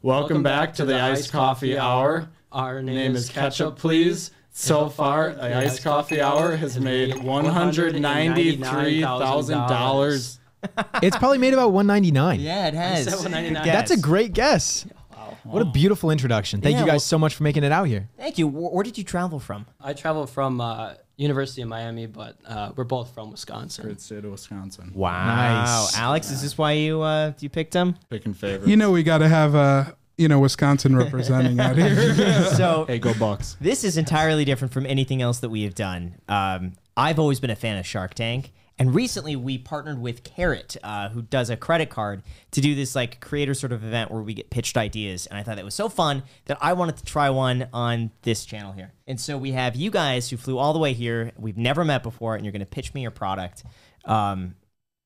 Welcome back to the Iced Coffee Hour. Our name is Ketchup, please. So far, the Iced Coffee Hour has made $193,000. It's probably made about $199. Yeah, it has. I said $199. That's a great guess. Wow. What a beautiful introduction. Thank you guys so much for making it out here. Thank you. Where did you travel from? I traveled from University of Miami, but we're both from Wisconsin. Great state of Wisconsin. Wow. Nice. Alex, is this why you picked him? Picking favorites. You know we got to have Wisconsin representing out here. So Hey, go Bucks. this is entirely different from anything else that we have done. I've always been a fan of Shark Tank. And recently we partnered with Carrot, who does a credit card, to do this like creator sort of event where we get pitched ideas. And I thought that was so fun that I wanted to try one on this channel here. And so we have you guys who flew all the way here. We've never met before, and you're going to pitch me your product.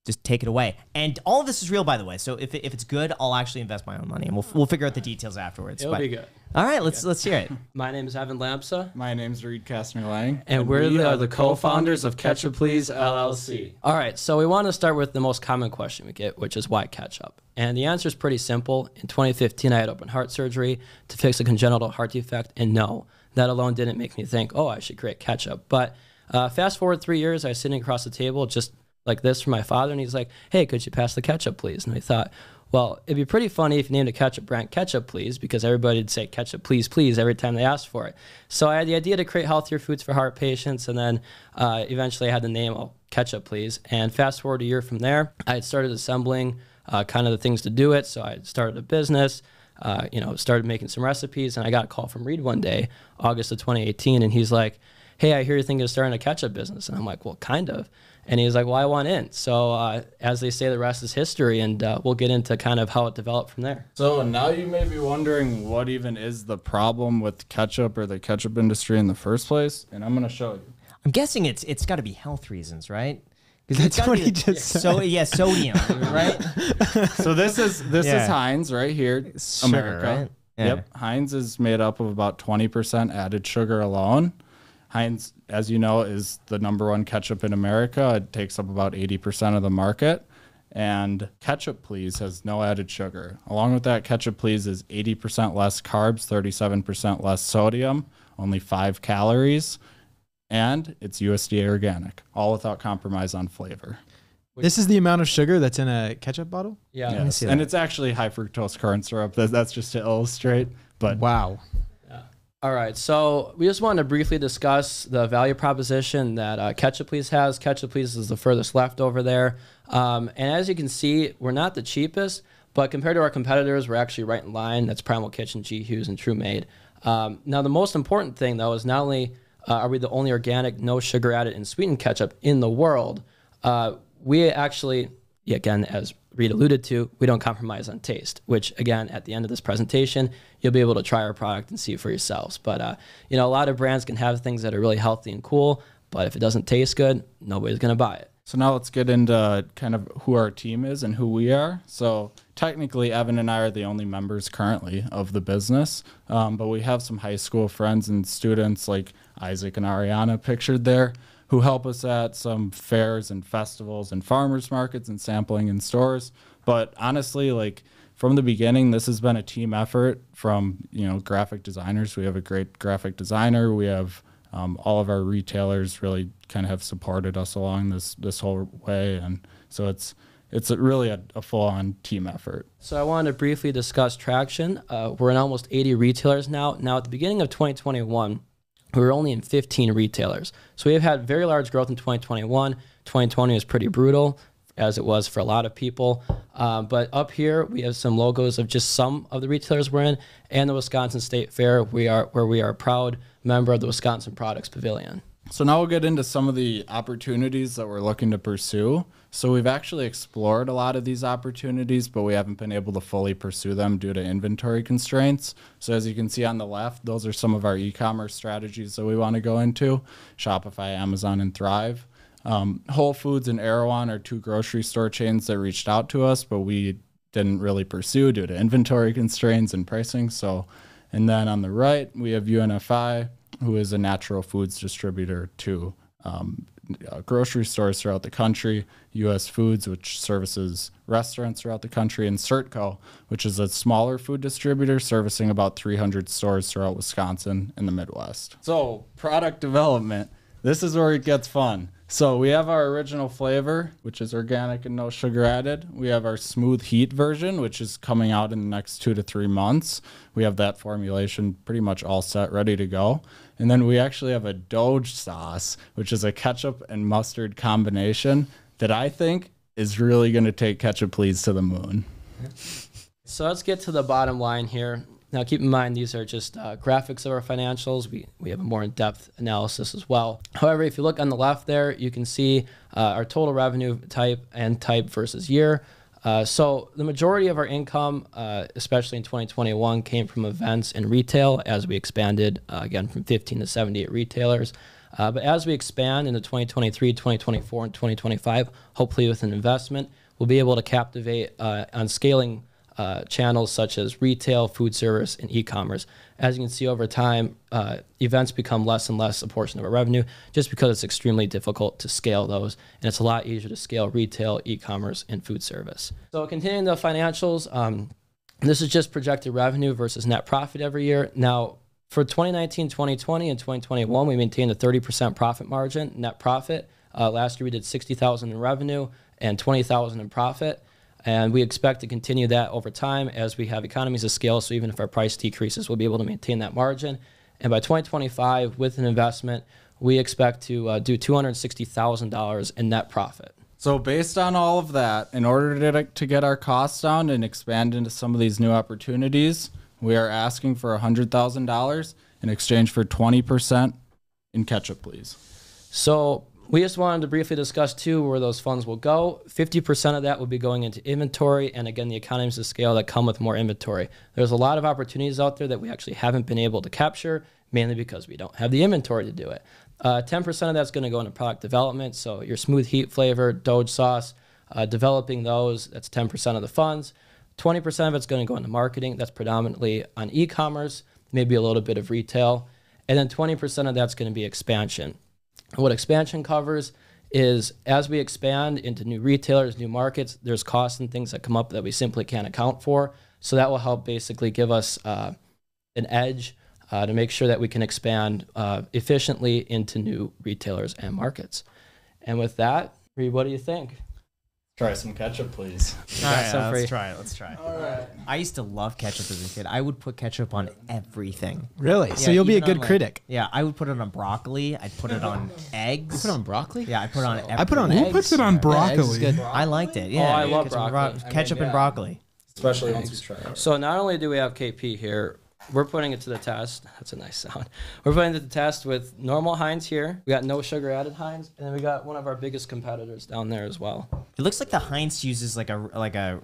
Just take it away. And all of this is real, by the way. So if it's good, I'll actually invest my own money, and we'll figure out the details afterwards. It'll be good. All right, let's hear it. My name is Evan Lampsa. My name's Rodecaster Lang. And we are the co-founders of Ketchup Please LLC. All right, so we want to start with the most common question we get, which is why ketchup? And the answer is pretty simple. In 2015, I had open heart surgery to fix a congenital heart defect, and no, that alone didn't make me think, oh, I should create ketchup. But fast forward 3 years, I was sitting across the table just like this from my father, and he's like, hey, could you pass the ketchup, please? And I thought, well, it'd be pretty funny if you named a ketchup brand Ketchup Please, because everybody would say ketchup please, please every time they asked for it. So I had the idea to create healthier foods for heart patients, and then eventually I had the name Ketchup Please. And fast forward a year from there, I had started assembling kind of the things to do it. So I started a business, started making some recipes, and I got a call from Reed one day, August of 2018, and he's like, hey, I hear you're thinking of starting a ketchup business. And I'm like, well, kind of. And he's like, well, I want in. So as they say, the rest is history, and we'll get into kind of how it developed from there. So now you may be wondering what even is the problem with ketchup or the ketchup industry in the first place, and I'm going to show you. I'm guessing it's got to be health reasons, right? That's what he just said. So yeah, sodium, right? So this is Heinz right here, Sugar, America. right? Yeah. Yep, Heinz is made up of about 20% added sugar alone. Heinz, as you know, is the #1 ketchup in America. It takes up about 80% of the market. And Ketchup Please has no added sugar. Along with that, Ketchup Please is 80% less carbs, 37% less sodium, only 5 calories, and it's USDA organic, all without compromise on flavor. This is the amount of sugar that's in a ketchup bottle? Yeah. Yes. And it's actually high fructose corn syrup. That's just to illustrate. But Wow. All right, so we just wanted to briefly discuss the value proposition that Ketchup Please has. Ketchup Please is the furthest left over there. And as you can see, we're not the cheapest, but compared to our competitors, we're actually right in line. That's Primal Kitchen, G. Hughes, and True Made. Now, the most important thing, though, is not only are we the only organic, no sugar added, and sweetened ketchup in the world, we actually, again, as Reed alluded to, we don't compromise on taste, which, again, at the end of this presentation, you'll be able to try our product and see for yourselves. But, a lot of brands can have things that are really healthy and cool, but if it doesn't taste good, nobody's going to buy it. So now let's get into kind of who our team is and who we are. So technically, Evan and I are the only members currently of the business, but we have some high school friends and students like Isaac and Ariana pictured there, who help us at some fairs and festivals and farmers markets and sampling in stores. But honestly, like from the beginning, this has been a team effort from, graphic designers. We have a great graphic designer. We have all of our retailers really kind of have supported us along this whole way. And so it's really a full-on team effort. So I wanted to briefly discuss traction. We're in almost 80 retailers now. Now, at the beginning of 2021, we were only in 15 retailers. So we've had very large growth in 2021. 2020 was pretty brutal, as it was for a lot of people. But up here, we have some logos of just some of the retailers we're in, and the Wisconsin State Fair, where we are a proud member of the Wisconsin Products Pavilion. So now we'll get into some of the opportunities that we're looking to pursue. So we've actually explored a lot of these opportunities, but we haven't been able to fully pursue them due to inventory constraints. So as you can see on the left, those are some of our e-commerce strategies that we want to go into: Shopify, Amazon, and Thrive. Whole Foods and Erewhon are 2 grocery store chains that reached out to us, but we didn't really pursue due to inventory constraints and pricing. And then on the right, we have UNFI, who is a natural foods distributor to grocery stores throughout the country, U.S. Foods, which services restaurants throughout the country, and CertCo, which is a smaller food distributor servicing about 300 stores throughout Wisconsin and the Midwest. So product development, this is where it gets fun. So we have our original flavor, which is organic and no sugar added. We have our smooth heat version, which is coming out in the next 2 to 3 months. We have that formulation pretty much all set, ready to go. And then we actually have a Doge sauce, which is a ketchup and mustard combination that I think is really going to take Ketchup Please to the moon. So let's get to the bottom line here. Now, keep in mind, these are just graphics of our financials. We have a more in-depth analysis as well. However, if you look on the left there, you can see our total revenue type and type versus year. So the majority of our income, especially in 2021, came from events and retail as we expanded, again, from 15 to 78 retailers. But as we expand into 2023, 2024, and 2025, hopefully with an investment, we'll be able to captivate on scaling channels such as retail, food service, and e-commerce. As you can see over time, events become less and less a portion of our revenue just because it's extremely difficult to scale those, and it's a lot easier to scale retail, e-commerce, and food service. So continuing the financials, this is just projected revenue versus net profit every year. Now, for 2019, 2020, and 2021, we maintained a 30% profit margin, net profit. Last year, we did $60,000 in revenue and $20,000 in profit. And we expect to continue that over time as we have economies of scale. So even if our price decreases, we'll be able to maintain that margin. And by 2025, with an investment, we expect to do $260,000 in net profit. So based on all of that, in order to get our costs down and expand into some of these new opportunities, we are asking for $100,000 in exchange for 20% in Ketchup Please. So we just wanted to briefly discuss, too, where those funds will go. 50% of that will be going into inventory, and again, the economies of scale that come with more inventory. There's a lot of opportunities out there that we actually haven't been able to capture, mainly because we don't have the inventory to do it. 10% of that's going to go into product development, so your smooth heat flavor, Doge sauce, developing those, that's 10% of the funds. 20% of it's going to go into marketing, that's predominantly on e-commerce, maybe a little bit of retail, and then 20% of that's going to be expansion. What expansion covers is as we expand into new retailers, new markets, there's costs and things that come up that we simply can't account for. So that will help basically give us an edge to make sure that we can expand efficiently into new retailers and markets. And with that, Reed, what do you think? Try some ketchup, please. All right, some free. let's try it. Let's try it. All right. I used to love ketchup as a kid. I would put ketchup on everything. Really? So Yeah, you'll be a even good on, like- critic. Yeah, I would put it on broccoli. I'd put it on eggs. You put on broccoli? Yeah, I put it on everything. I put on Who eggs. puts it on Yeah, eggs is broccoli? good. I liked it. Yeah, I love ketchup and broccoli. ketchup and broccoli. Especially once we try it. So not only do we have KP here, we're putting it to the test. That's a nice sound. We're putting it to the test with normal Heinz here. We got no sugar added Heinz, and then we got one of our biggest competitors down there as well. It looks like the Heinz uses like a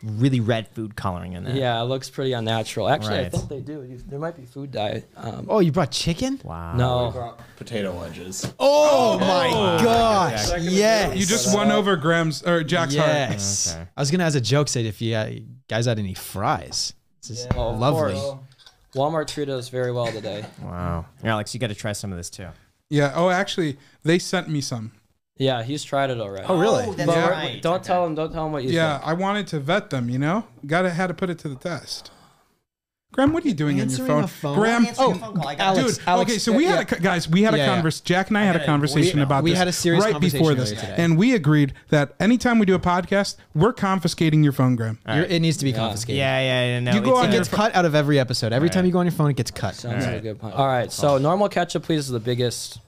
really red food coloring in there. Yeah, it looks pretty unnatural. Actually, I Right. think they do. There might be food dye. Oh, you brought chicken? Wow. No. Potato wedges. Oh, my gosh. Yes. You just won over Graham's or Jack's heart. Yes. Okay. I was going to, as a joke, say if you guys had any fries. This is Oh, of lovely. course. Walmart treated us very well today. Wow. Alex, you got to try some of this too. Yeah. Oh, actually, they sent me some. Yeah, he's tried it already. Oh, really? that's But right. don't tell him what you Yeah, think. I wanted to vet them. You know, had to put it to the test. Graham, what are you doing on your Answering phone? a phone? Graham, Answering a phone call. I got Alex, dude. Alex, okay, so we had guys. We had a conversation. Jack and I had a conversation about we this. had a serious right conversation before earlier this, today. and we agreed that anytime we do a podcast, we're confiscating your phone, Graham. It needs to be confiscated. Yeah. No, You go on It your gets cut out of every episode. Every time Right. you go on your phone, it gets cut. Sounds like a good point. All right, so normal ketchup, please, is the biggest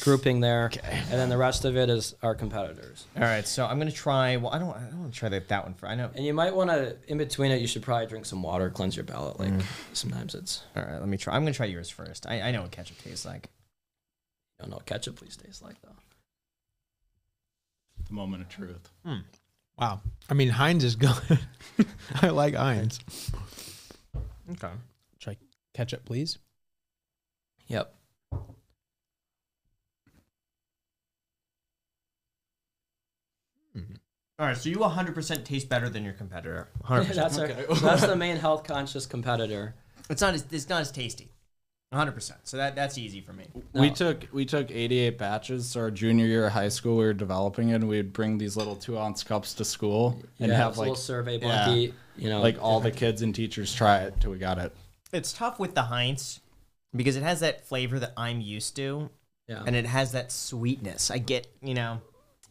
grouping there, and then the rest of it is our competitors. All right, so I'm gonna try. Well, I don't want to try that one for. I know. And you might want to, in between it, you should probably drink some water, cleanse your palate. Like sometimes it's, All right, let me try. I'm gonna try yours first. I know what ketchup tastes like. I don't know what ketchup please tastes like though. The moment of truth. Wow. I mean, Heinz is good. I like Heinz. Okay. Try ketchup, please. Yep. All right, so you 100% taste better than your competitor. 100%. That's the main health conscious competitor. It's not as tasty. 100%. So that's easy for me. We took 88 batches. So our junior year of high school, we were developing it. And we'd bring these little 2-ounce cups to school and have a like little survey bunkie. You know, like all the kids and teachers try it till we got it. It's tough with the Heinz because it has that flavor that I'm used to, and it has that sweetness. I get,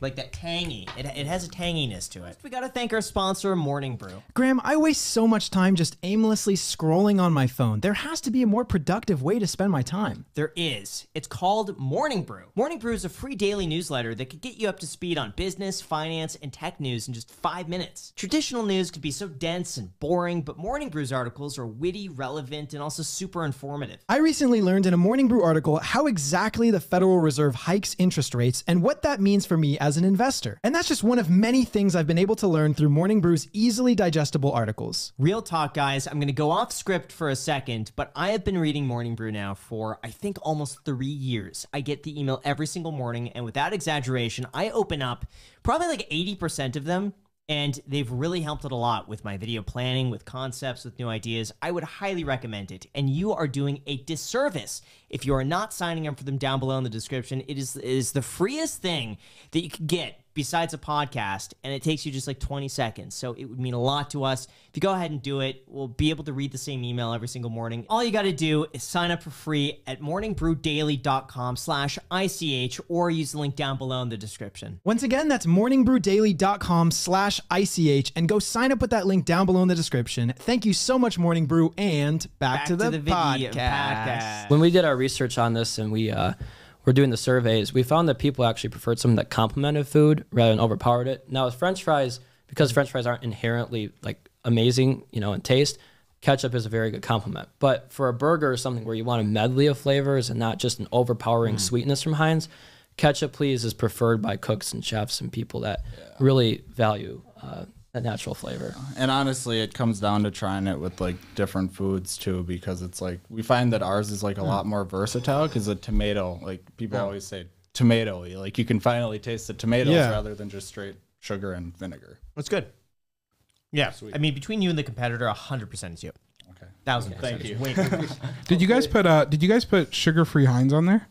like that tangy. It has a tanginess to it. We got to thank our sponsor, Morning Brew. Graham, I waste so much time just aimlessly scrolling on my phone. There has to be a more productive way to spend my time. There is. It's called Morning Brew. Morning Brew is a free daily newsletter that could get you up to speed on business, finance, and tech news in just 5 minutes. Traditional news could be so dense and boring, but Morning Brew's articles are witty, relevant, and also super informative. I recently learned in a Morning Brew article how exactly the Federal Reserve hikes interest rates and what that means for me as an investor. And that's just one of many things I've been able to learn through Morning Brew's easily digestible articles. Real talk, guys. I'm going to go off script for a second, but I have been reading Morning Brew now for, I think, almost 3 years. I get the email every single morning, and without exaggeration, I open up probably like 80% of them, and they've really helped it a lot with my video planning, with concepts, with new ideas. I would highly recommend it, and you are doing a disservice if you are not signing up for them down below in the description. It is the freest thing that you could get besides a podcast, and it takes you just like 20 seconds. So it would mean a lot to us. If you go ahead and do it, we'll be able to read the same email every single morning. All you got to do is sign up for free at morningbrewdaily.com/ICH or use the link down below in the description. Once again, that's morningbrewdaily.com/ICH and go sign up with that link down below in the description. Thank you so much, Morning Brew, and back to the video podcast. when we did our research on this and we were doing the surveys, we found that people actually preferred something that complemented food rather than overpowered it. Now with French fries, because French fries aren't inherently like amazing, in taste, ketchup is a very good complement. But for a burger or something where you want a medley of flavors and not just an overpowering sweetness from Heinz, Ketchup Please is preferred by cooks and chefs and people that really value that natural flavor. And honestly, it comes down to trying it with like different foods too, because it's like we find that ours is like a lot more versatile because a tomato, like people always say tomatoey, like you can finally taste the tomatoes rather than just straight sugar and vinegar. That's good. Yeah. Sweet. I mean, between you and the competitor, 100% is you. Okay. 1,000%. Thank you. Did you guys put sugar-free Heinz on there?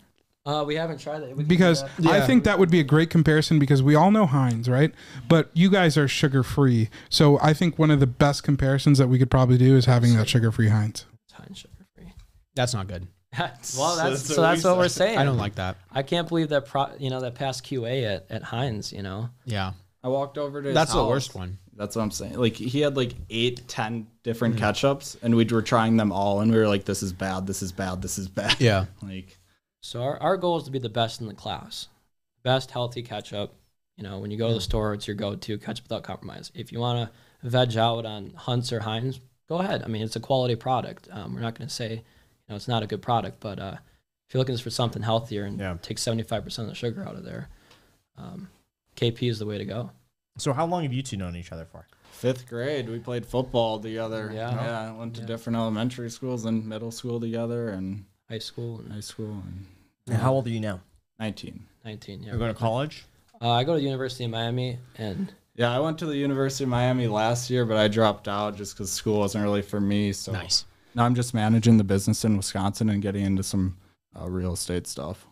We haven't tried that. We can Because do that. I think that would be a great comparison because we all know Heinz, right? But you guys are sugar-free. So I think one of the best comparisons that we could probably do is having that sugar-free Heinz. It's Heinz sugar free. That's not good. Well, that's what we're saying. I don't like that. I can't believe that that passed QA at Heinz. Yeah. I walked over to his That's the house. worst one. That's what I'm saying. Like he had like 8, 10 different ketchups, and we were trying them all, and we were like, "This is bad. This is bad. This is bad." Yeah. Like, So our goal is to be the best in the class, best healthy ketchup. When you go to the store, it's your go-to ketchup without compromise. If you want to veg out on Hunt's or Heinz, go ahead. I mean, it's a quality product. We're not going to say it's not a good product, but if you're looking for something healthier and take 75% of the sugar out of there, KP is the way to go. So how long have you two known each other for? 5th grade, we played football together. Yeah. Went to different elementary schools and middle school together, and High school. high school. And And how old are you now? 19. 19, yeah. You're going to college? I go to the University of Miami, and Yeah, I went to the University of Miami last year, but I dropped out just because school wasn't really for me. So Nice. now I'm just managing the business in Wisconsin and getting into some real estate stuff.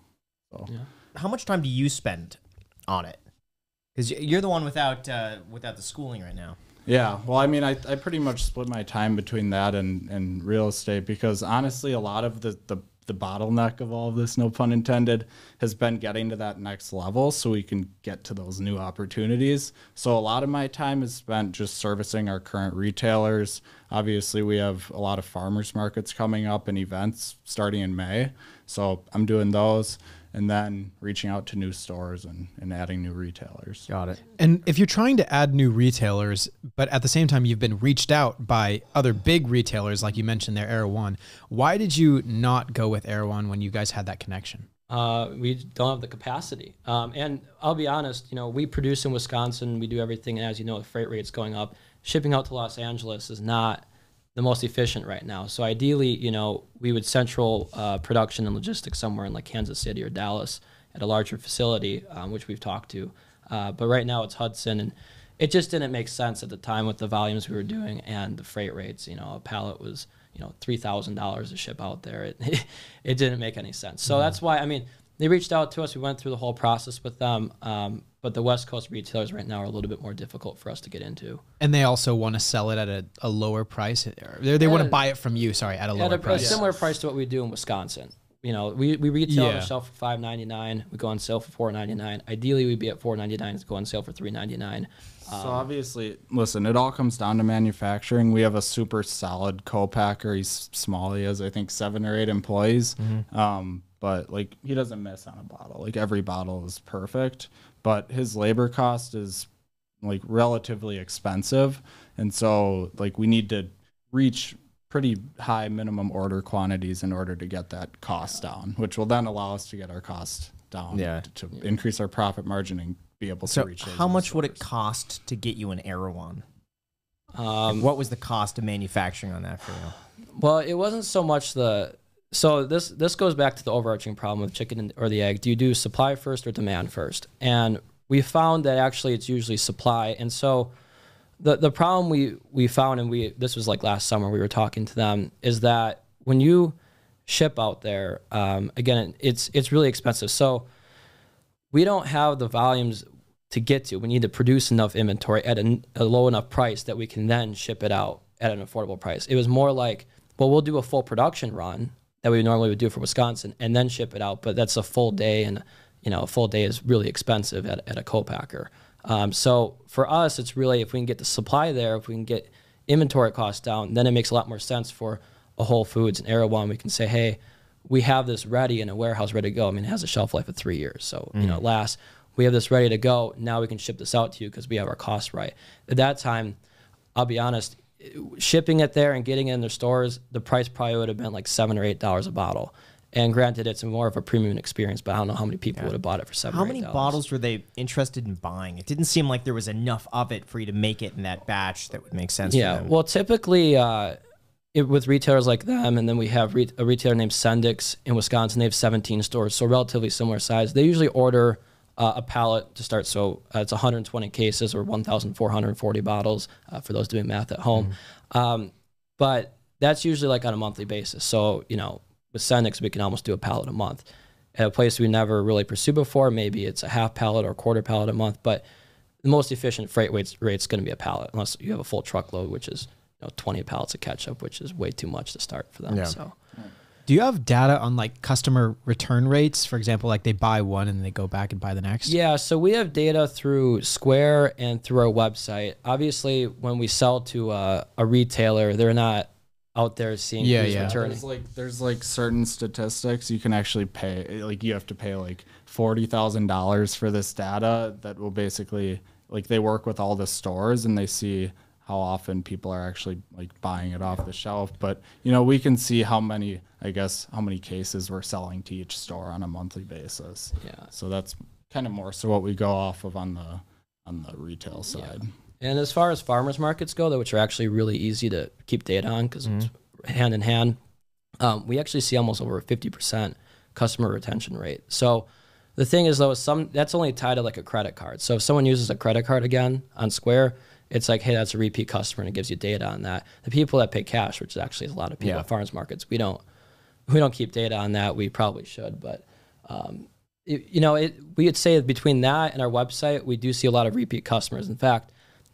So How much time do you spend on it? Because you're the one without the schooling right now. yeah, well, I mean, I pretty much split my time between that and real estate because honestly, a lot of the bottleneck of all of this, no pun intended, has been getting to that next level so we can get to those new opportunities. So a lot of my time is spent just servicing our current retailers. Obviously, we have a lot of farmers markets coming up and events starting in May. So I'm doing those and then reaching out to new stores and adding new retailers. Got it. And if you're trying to add new retailers, but at the same time you've been reached out by other big retailers, like you mentioned there, Erewhon, why did you not go with Erewhon when you guys had that connection? we don't have the capacity. And I'll be honest, we produce in Wisconsin, we do everything, and as you know, the freight rates going up, shipping out to Los Angeles is not the most efficient right now. So ideally, we would central production and logistics somewhere in like Kansas City or Dallas at a larger facility, which we've talked to. But right now it's Hudson, and it just didn't make sense at the time with the volumes we were doing and the freight rates. You know, a pallet was, you know, $3,000 to ship out there. It didn't make any sense. So that's why, I mean, they reached out to us. We went through the whole process with them. But the West Coast retailers right now are a little bit more difficult for us to get into. And they also want to sell it at a lower price. They want to buy it from you, at a lower price. A similar price to what we do in Wisconsin. You know, we retail on the shelf for $5.99. We go on sale for $4.99. Ideally, we'd be at $4.99 to go on sale for $3.99. So obviously, listen, it all comes down to manufacturing. We have a super solid co-packer. He's small. He has, I think, 7 or 8 employees. But like, he doesn't miss on a bottle. Like, every bottle is perfect. But his labor cost is like relatively expensive. And so like, we need to reach pretty high minimum order quantities in order to get that cost down, which will then allow us to get our cost down to increase our profit margin and be able to reach those. How much would it cost to get you an Erewhon? What was the cost of manufacturing on that for you? Well, it wasn't so much so this goes back to the overarching problem of chicken or the egg. Do you do supply first or demand first? And we found that actually it's usually supply. And so the problem we found, and this was like last summer, we were talking to them, is that when you ship out there, again, it's really expensive. So we don't have the volumes to get to. We need to produce enough inventory at a low enough price that we can then ship it out at an affordable price. It was more like, well, we'll do a full production run that we normally would do for Wisconsin and then ship it out, but that's a full day, and you know, a full day is really expensive at a co-packer. So for us, it's really, if we can get the supply there, if we can get inventory costs down, then it makes a lot more sense for a Whole Foods and Erewhon. We can say, hey, we have this ready in a warehouse ready to go. I mean, it has a shelf life of 3 years, so you know, it lasts. We have this ready to go. Now we can ship this out to you because we have our costs right. At that time, I'll be honest, shipping it there and getting it in their stores, the price probably would have been like $7 or $8 a bottle. And granted, it's more of a premium experience, but I don't know how many people would have bought it for $7 or $8. How many bottles were they interested in buying? It didn't seem like there was enough of it for you to make it in that batch that would make sense for them. Well, typically with retailers like them, and then we have a retailer named Sendix in Wisconsin. They have 17 stores, so relatively similar size. They usually order a pallet to start, so it's 120 cases or 1,440 bottles for those doing math at home. But that's usually like on a monthly basis. So, you know, with Sendix, we can almost do a pallet a month. At a place we never really pursued before, maybe it's a half pallet or a quarter pallet a month, but the most efficient freight rate's going to be a pallet, unless you have a full truckload, which is 20 pallets of ketchup, which is way too much to start for them. So. Do you have data on like customer return rates? For example, like they buy one and they go back and buy the next? Yeah, so we have data through Square and through our website. Obviously, when we sell to a retailer, they're not out there seeing who's returning. There's like certain statistics you can actually pay. Like, you have to pay like $40,000 for this data that will basically, like, they work with all the stores and they see how often people are actually like buying it off the shelf. But, you know, we can see how many cases we're selling to each store on a monthly basis. Yeah. So that's kind of more so what we go off of on the retail side. And as far as farmers markets go, though, which are actually really easy to keep data on because it's hand in hand, we actually see almost over a 50% customer retention rate. So the thing is, though, that's only tied to like a credit card. So if someone uses a credit card again on Square, it's like, hey, that's a repeat customer, and it gives you data on that. The people that pay cash, which actually is a lot of people at farmers markets, we don't keep data on that. We probably should, but we would say between that and our website, we do see a lot of repeat customers. In fact,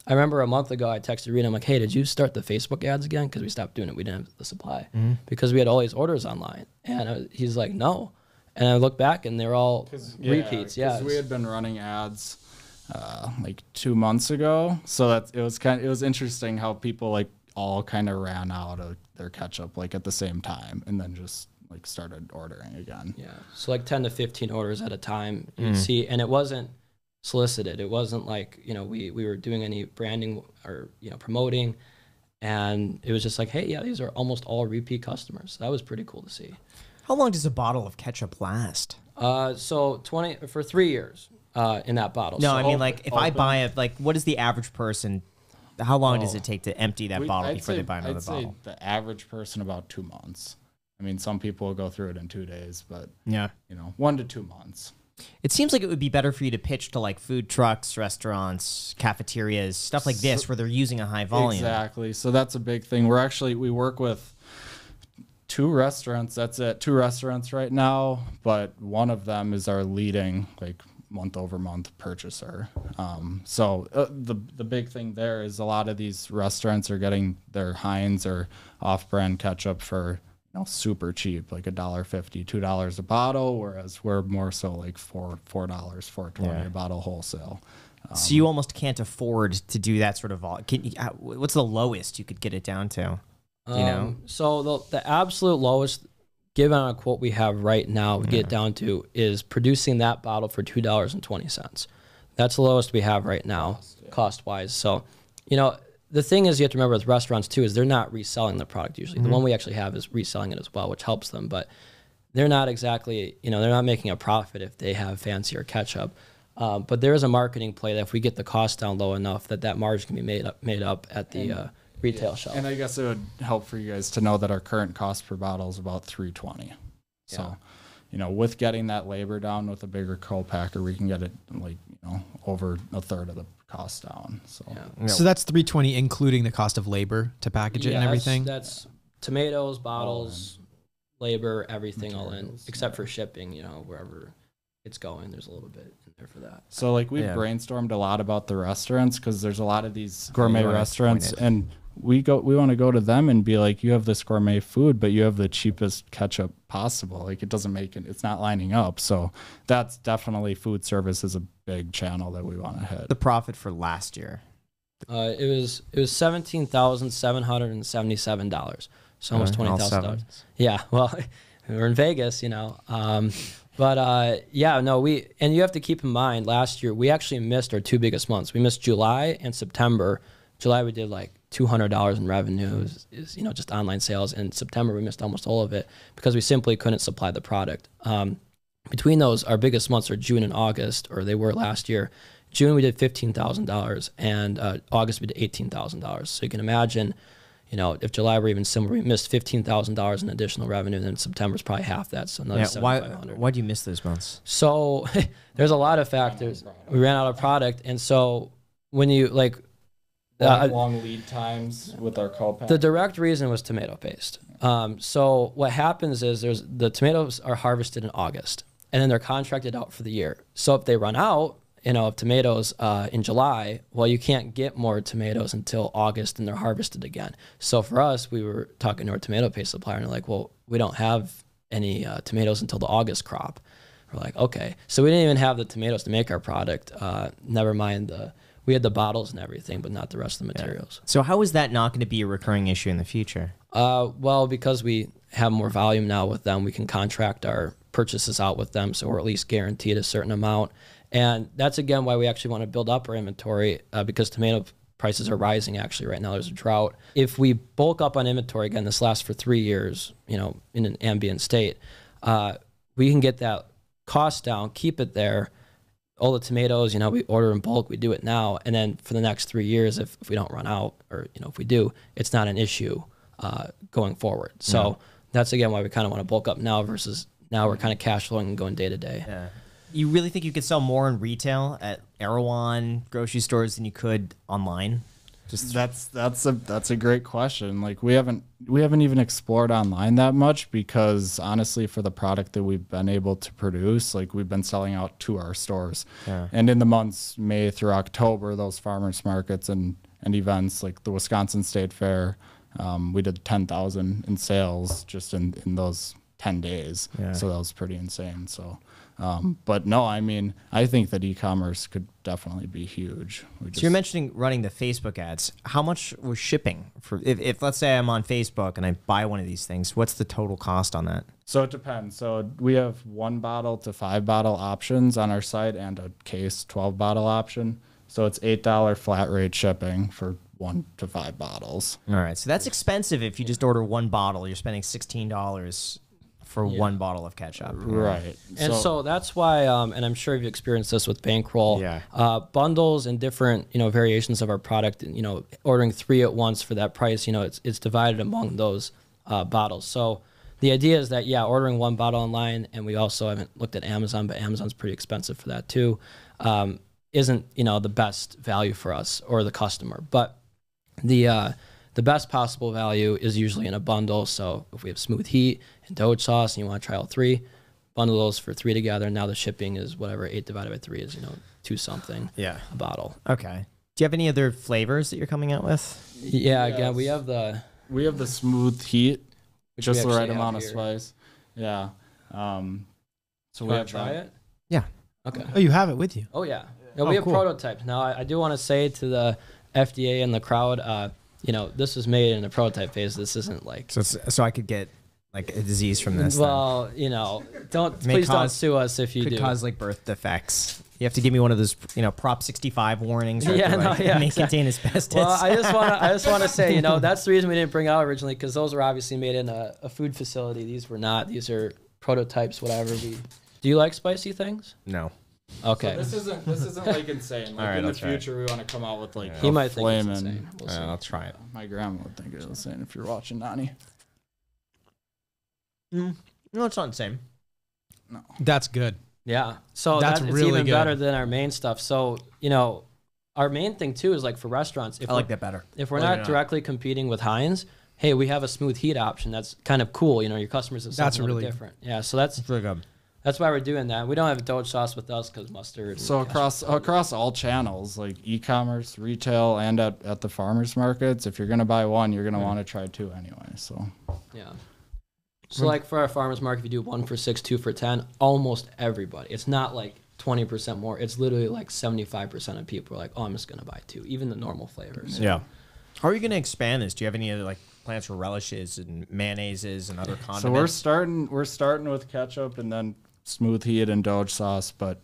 I remember a month ago, I texted Rita, I'm like, hey, did you start the Facebook ads again? Because we stopped doing it. We didn't have the supply because we had all these orders online. And he's like, no. And I look back and they're all repeats. Yeah, we had been running ads like 2 months ago. So it was interesting how people like all kind of ran out of their ketchup like at the same time and then just like started ordering again. Yeah. So like 10 to 15 orders at a time you'd see, and it wasn't solicited. It wasn't like, we were doing any branding or, promoting, and it was just like, hey, yeah, these are almost all repeat customers. That was pretty cool to see. How long does a bottle of ketchup last? So 20 for 3 years in that bottle. No, so I mean, like if I buy it, like what is the average person? How long does it take to empty that bottle before they buy another bottle? I'd say the average person about 2 months. I mean, some people will go through it in 2 days, but 1 to 2 months. It seems like it would be better for you to pitch to like food trucks, restaurants, cafeterias, stuff like this, where they're using a high volume. Exactly. So that's a big thing. We work with 2 restaurants. That's it. 2 restaurants right now, but one of them is our leading like month-over-month purchaser. The big thing there is a lot of these restaurants are getting their Heinz or off-brand ketchup for super cheap, like $1.50, $2 a bottle, whereas we're more so like $4, $4.20 a bottle wholesale. So you almost can't afford to do that sort of what's the lowest you could get it down to? So the absolute lowest, given on a quote we have right now, we get down to is producing that bottle for $2.20. That's the lowest we have right now, cost-wise. So, the thing is, you have to remember with restaurants too, is they're not reselling the product usually. The one we actually have is reselling it as well, which helps them, but they're not exactly, they're not making a profit if they have fancier ketchup. But there is a marketing play that if we get the cost down low enough, that margin can be made up at the retail shelf. And I guess it would help for you guys to know that our current cost per bottle is about $3.20. So, with getting that labor down with a bigger co-packer, we can get it over a third of the cost down. So that's $3.20 including the cost of labor to package it and everything. That's tomatoes, bottles, labor, everything all in, except for shipping. Wherever it's going, there's a little bit in there for that. So we've brainstormed a lot about the restaurants because there's a lot of these gourmet restaurants, and we want to go to them and be like, you have this gourmet food, but you have the cheapest ketchup possible. Like it doesn't make it, it's not lining up. So that's definitely food service is a big channel that we want to hit. The profit for last year. It was $17,777. So almost $20,000. Yeah. Well, we're in Vegas, and you have to keep in mind last year, we actually missed our 2 biggest months. We missed July and September. July, we did like $200 in revenue is just online sales. In September, we missed almost all of it because we simply couldn't supply the product. Between those, our biggest months are June and August, or they were last year. June, we did $15,000, and August, we did $18,000. So you can imagine, if July were even similar, we missed $15,000 in additional revenue, then September's probably half that, so another $7,500. Why do you miss those months? So there's a lot of factors. We ran out of product, and so when you long lead times with our co-pack. The direct reason was tomato paste. So what happens is the tomatoes are harvested in August, and then they're contracted out for the year. So if they run out, of tomatoes in July, well, you can't get more tomatoes until August, and they're harvested again. So for us, we were talking to our tomato paste supplier, and they're like, well, we don't have any tomatoes until the August crop. We're like, okay. So we didn't even have the tomatoes to make our product. Never mind we had the bottles and everything, but not the rest of the materials. So how is that not going to be a recurring issue in the future? Well, because we have more volume now with them, we can contract our purchases out with them, so we're at least guaranteed a certain amount. And that's, again, why we actually want to build up our inventory, because tomato prices are rising, actually, right now. There's a drought. If we bulk up on inventory, again, this lasts for 3 years, in an ambient state, we can get that cost down, keep it there. All the tomatoes, we order in bulk, we do it now. And then for the next 3 years, if we don't run out, or, if we do, it's not an issue going forward. So that's, again, why we kind of want to bulk up now versus now we're kind of cash flowing and going day to day. Yeah. You really think you could sell more in retail at Erewhon grocery stores than you could online? That's a great question. Like we haven't even explored online that much because honestly, for the product that we've been able to produce, like we've been selling out to our stores. Yeah. And in the months May through October, those farmers markets and events like the Wisconsin State Fair, we did 10,000 in sales just in those 10 days. Yeah. So that was pretty insane. So. But no, I mean, I think that e-commerce could definitely be huge. So you're mentioning running the Facebook ads. How much was shipping for if let's say I'm on Facebook and I buy one of these things, what's the total cost on that? So it depends. So we have 1 bottle to 5 bottle options on our site and a case 12 bottle option. So it's $8 flat rate shipping for 1 to 5 bottles. All right. So that's expensive if you just order 1 bottle. You're spending $16 for 1 bottle of ketchup. Right. And so that's why, and I'm sure you've experienced this with Bankroll, bundles and different, variations of our product, ordering 3 at once for that price, it's divided among those bottles. So the idea is that, yeah, ordering one bottle online, and we also haven't looked at Amazon, but Amazon's pretty expensive for that too, isn't, you know, the best value for us or the customer. But the best possible value is usually in a bundle. So if we have Smooth Heat and Doge Sauce and you want to try all three, bundle those for 3 together. And now the shipping is whatever 8 divided by 3 is, you know, 2 something a bottle. Okay. Do you have any other flavors that you're coming out with? Yeah, again, we have the Smooth Heat, just the we right actually amount have of here. spice. Yeah. So we Want have to try that. it? Yeah. Okay. Oh, you have it with you. Oh, yeah. No, we have cool. prototypes. Now, I do want to say to the FDA and the crowd, you know, this was made in the prototype phase. This isn't like... So I could get like a disease from this. Well, you know, please don't sue us if you could do. cause like birth defects. You have to give me one of those, you know, Prop 65 warnings. Where Yeah, like, no, yeah, may exactly. contain asbestos. Well, I just want to say, you know, that's the reason we didn't bring it out originally, because those were obviously made in a food facility. These were not. These are prototypes, whatever. Do you like spicy things? No. Okay. So this isn't like insane. Like All right, in the I'll try it. future, we want to come out with like He might think it's flamin'. insane. We'll see. I'll try it. My grandma would think it was insane if you're watching Nani. No, it's not the same. That's good. Yeah. So That's it's really even good. better than our main stuff. So, you know, our main thing too is like for restaurants, I like that better. if we're Believe it or not directly competing with Heinz, hey, we have a Smooth Heat option. That's kind of cool. You know, your customers have That's something a little really- different. Yeah. So that's It's really good. why we're doing that. We don't have Doge sauce with us because mustard. So and across all channels, like e-commerce, retail, and at the farmers markets, if you're gonna buy one, you're gonna want to try 2 anyway. So yeah. So like for our farmers market, if you do 1 for 6, 2 for 10, almost everybody. It's not like 20% more. It's literally like 75% of people are like, oh, I'm just gonna buy 2, even the normal flavors. Yeah. How are you going to expand this? Do you have any other like plans for relishes and mayonnaises and other condiments? So we're starting with ketchup and then Smooth Heat and Doge sauce, but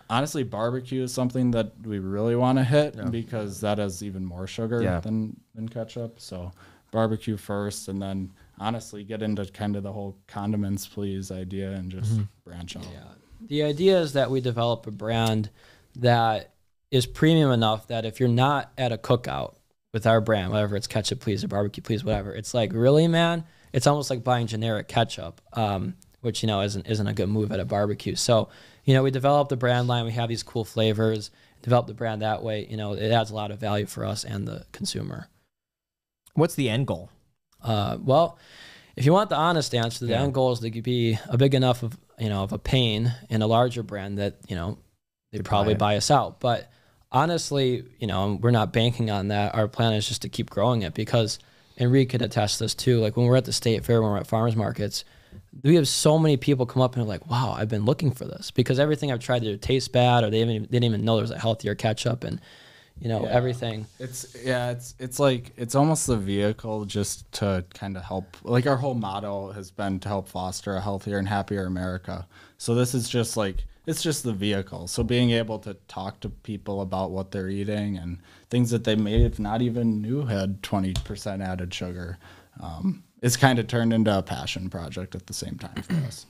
honestly, barbecue is something that we really want to hit because that has even more sugar than ketchup. So barbecue first, and then honestly get into kind of the whole condiments please idea and just branch out. Yeah. The idea is that we develop a brand that is premium enough that if you're not at a cookout with our brand, whether it's ketchup please or barbecue please, whatever, it's like, really, man? It's almost like buying generic ketchup, which, you know, isn't a good move at a barbecue. So, you know, we developed the brand line. We have these cool flavors, develop the brand that way. You know, it adds a lot of value for us and the consumer. What's the end goal? Well, if you want the honest answer, the end goal is to be a big enough of a pain in a larger brand that, you know, they'd probably buy us out. But honestly, you know, we're not banking on that. Our plan is just to keep growing it because Enrique could attest this too. Like when we're at the state fair, when we're at farmers markets, we have so many people come up and are like, wow, I've been looking for this because everything I've tried to tastes bad, or they didn't even know there was a healthier ketchup, and you know, everything. It's like it's almost the vehicle just to kind of help. Like our whole motto has been to help foster a healthier and happier America. So this is just like it's just the vehicle. So being able to talk to people about what they're eating and things that they may have not even knew had 20% added sugar, it's kind of turned into a passion project at the same time for us.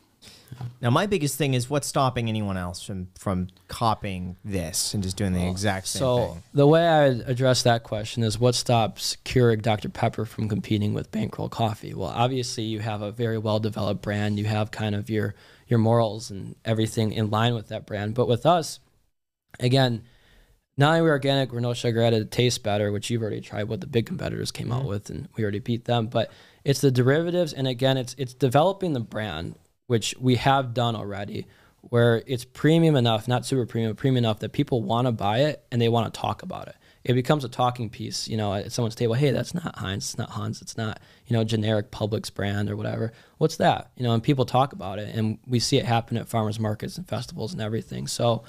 Now, my biggest thing is what's stopping anyone else from copying this and just doing the exact same thing? The way I would address that question is what stops Keurig Dr. Pepper from competing with Bankroll Coffee? Well, obviously you have a very well-developed brand. You have kind of your morals and everything in line with that brand. But with us, again, not only we're organic, we're no sugar added, it tastes better, which you've already tried what the big competitors came out with, and we already beat them. But it's the derivatives, and again, it's developing the brand, which we have done already, where it's premium enough, not super premium, premium enough that people want to buy it and they want to talk about it. It becomes a talking piece, you know, at someone's table. Hey, that's not Heinz, it's not Hans, it's not, you know, generic Publix brand or whatever. What's that? You know, and people talk about it, and we see it happen at farmers markets and festivals and everything. So